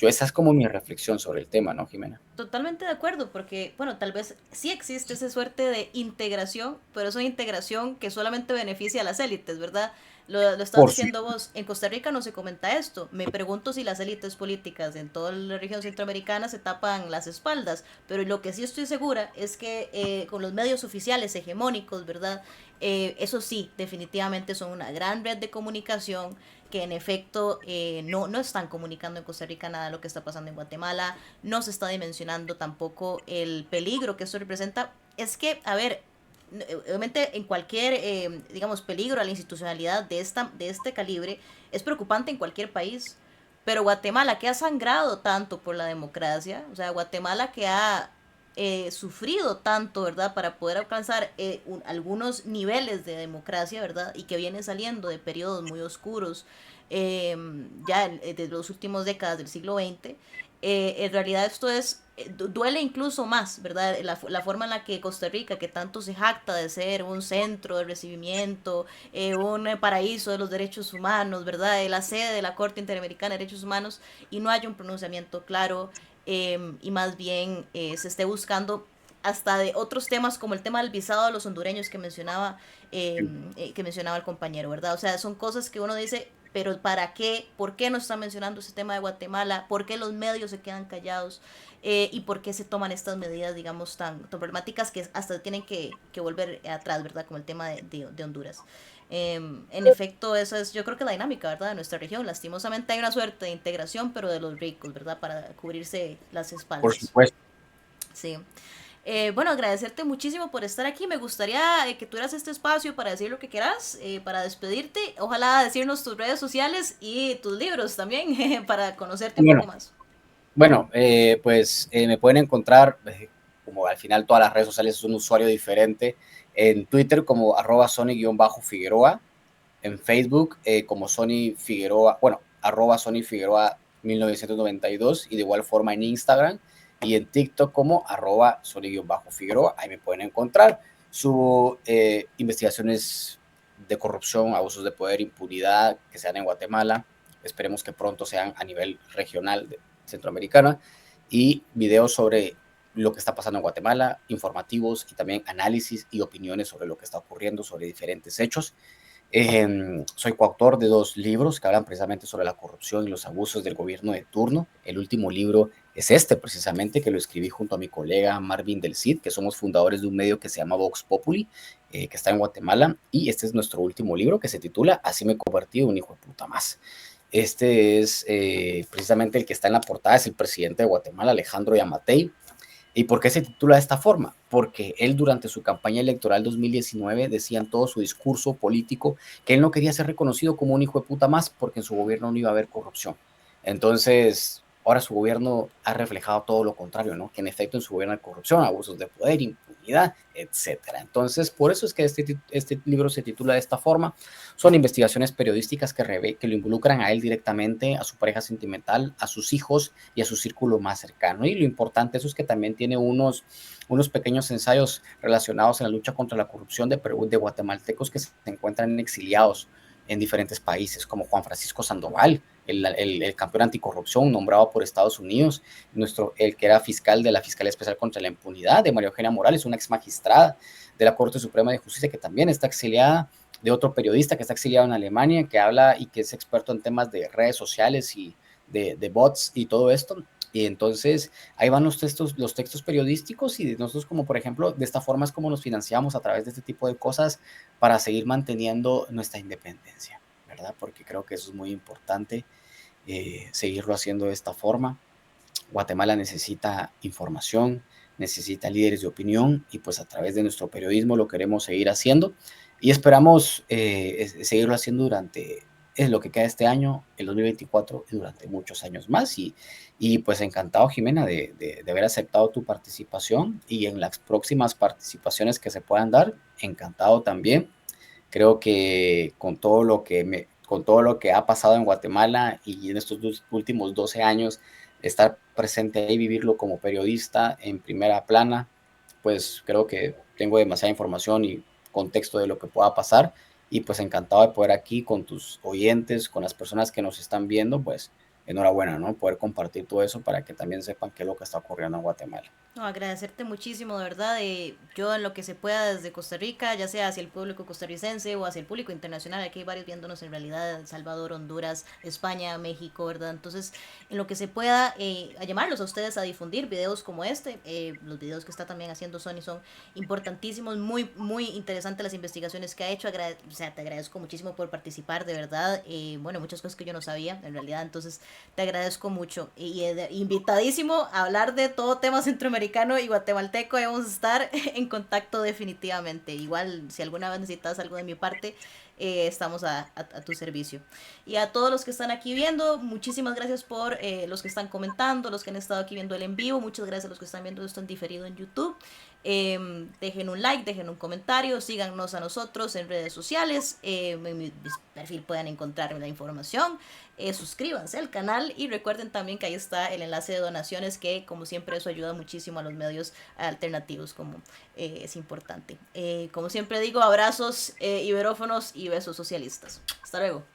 esa es como mi reflexión sobre el tema, ¿no, Jimena? Totalmente de acuerdo, porque, bueno, tal vez sí existe esa suerte de integración, pero es una integración que solamente beneficia a las élites, ¿verdad? Lo estabas Por sí. diciendo vos, en Costa Rica no se comenta esto. Me pregunto si las élites políticas en toda la región centroamericana se tapan las espaldas, pero lo que sí estoy segura es que con los medios oficiales hegemónicos, ¿verdad? Eso sí, definitivamente son una gran red de comunicación que en efecto no están comunicando en Costa Rica nada de lo que está pasando en Guatemala, no se está dimensionando tampoco el peligro que esto representa. Es que, a ver, obviamente en cualquier, digamos, peligro a la institucionalidad de este calibre es preocupante en cualquier país, pero Guatemala que ha sangrado tanto por la democracia, o sea, Guatemala que ha sufrido tanto, ¿verdad? Para poder alcanzar algunos niveles de democracia, ¿verdad? Y que viene saliendo de periodos muy oscuros, ya desde los últimos décadas del siglo XX. En realidad esto duele incluso más, ¿verdad? La forma en la que Costa Rica, que tanto se jacta de ser un centro de recibimiento, un paraíso de los derechos humanos, ¿verdad? La sede de la Corte Interamericana de Derechos Humanos, y no hay un pronunciamiento claro. y más bien se esté buscando hasta de otros temas como el tema del visado de los hondureños que mencionaba el compañero, ¿verdad? O sea, son cosas que uno dice, pero ¿para qué? ¿Por qué no está mencionando ese tema de Guatemala? ¿Por qué los medios se quedan callados? ¿Y por qué se toman estas medidas, digamos, tan problemáticas que hasta tienen que volver atrás, ¿verdad? Como el tema de Honduras. En efecto, esa es yo creo que la dinámica, ¿verdad? De nuestra región. Lastimosamente hay una suerte de integración, pero de los ricos, ¿verdad? Para cubrirse las Por espaldas. supuesto. Sí. Bueno, agradecerte muchísimo por estar aquí. Me gustaría que tuvieras este espacio para decir lo que quieras, para despedirte. Ojalá decirnos tus redes sociales y tus libros también, para conocerte un Bueno, poco más. bueno, pues me pueden encontrar, como al final todas las redes sociales es un usuario diferente, en Twitter como @Sony_Figueroa, en Facebook como Sony Figueroa, bueno, @Sony Figueroa 1992 y de igual forma en Instagram y en TikTok como @Sony_Figueroa. Ahí me pueden encontrar. Subo investigaciones de corrupción, abusos de poder, impunidad que se dan en Guatemala. Esperemos que pronto sean a nivel regional centroamericana y videos sobre lo que está pasando en Guatemala, informativos y también análisis y opiniones sobre lo que está ocurriendo, sobre diferentes hechos. Soy coautor de 2 libros que hablan precisamente sobre la corrupción y los abusos del gobierno de turno. El último libro es este, precisamente, que lo escribí junto a mi colega Marvin Del Cid, que somos fundadores de un medio que se llama Vox Populi, que está en Guatemala. Y este es nuestro último libro que se titula Así me convertí en un hijo de puta más. Este es precisamente el que está en la portada, es el presidente de Guatemala, Alejandro Yamatei. ¿Y por qué se titula de esta forma? Porque él durante su campaña electoral 2019 decía en todo su discurso político que él no quería ser reconocido como un hijo de puta más porque en su gobierno no iba a haber corrupción. Entonces, ahora su gobierno ha reflejado todo lo contrario, ¿no? Que en efecto en su gobierno hay corrupción, abusos de poder, impunidad, etcétera. Entonces, por eso es que este libro se titula de esta forma. Son investigaciones periodísticas que lo involucran a él directamente, a su pareja sentimental, a sus hijos y a su círculo más cercano. Y lo importante eso es que también tiene unos pequeños ensayos relacionados en la lucha contra la corrupción de guatemaltecos que se encuentran exiliados en diferentes países, como Juan Francisco Sandoval, el campeón anticorrupción nombrado por Estados Unidos, el que era fiscal de la Fiscalía Especial contra la Impunidad, de María Eugenia Morales, una ex magistrada de la Corte Suprema de Justicia que también está exiliada, de otro periodista que está exiliado en Alemania, que habla y que es experto en temas de redes sociales y de bots y todo esto. Y entonces ahí van los textos periodísticos y nosotros como por ejemplo, de esta forma es como nos financiamos a través de este tipo de cosas para seguir manteniendo nuestra independencia, ¿verdad? Porque creo que eso es muy importante, seguirlo haciendo de esta forma. Guatemala necesita información, necesita líderes de opinión y pues a través de nuestro periodismo lo queremos seguir haciendo y esperamos seguirlo haciendo durante es lo que queda este año, el 2024 y durante muchos años más y pues encantado Jimena de haber aceptado tu participación y en las próximas participaciones que se puedan dar, encantado también. Creo que con todo lo que ha pasado en Guatemala y en estos últimos 12 años, estar presente ahí, vivirlo como periodista en primera plana, pues creo que tengo demasiada información y contexto de lo que pueda pasar y pues encantado de poder aquí con tus oyentes, con las personas que nos están viendo, pues enhorabuena, ¿no? Poder compartir todo eso para que también sepan qué es lo que está ocurriendo en Guatemala. No, agradecerte muchísimo, de verdad. Yo en lo que se pueda desde Costa Rica, ya sea hacia el público costarricense o hacia el público internacional, aquí hay varios viéndonos en realidad, El Salvador, Honduras, España, México, ¿verdad? Entonces, en lo que se pueda, a llamarlos a ustedes a difundir videos como este, los videos que está también haciendo Sony son importantísimos, muy, muy interesantes las investigaciones que ha hecho. O sea, te agradezco muchísimo por participar, de verdad. Bueno, muchas cosas que yo no sabía, en realidad, entonces te agradezco mucho. Y invitadísimo a hablar de todo tema centroamericano y guatemalteco, vamos a estar en contacto definitivamente. Igual, si alguna vez necesitas algo de mi parte, estamos a tu servicio. Y a todos los que están aquí viendo, muchísimas gracias por los que están comentando, los que han estado aquí viendo el en vivo, muchas gracias a los que están viendo esto en diferido en YouTube. Dejen un like, dejen un comentario, síganos a nosotros en redes sociales, en mi perfil pueden encontrar la información, suscríbanse al canal y recuerden también que ahí está el enlace de donaciones que como siempre eso ayuda muchísimo a los medios alternativos como es importante. Como siempre digo, abrazos iberófonos y besos socialistas. Hasta luego.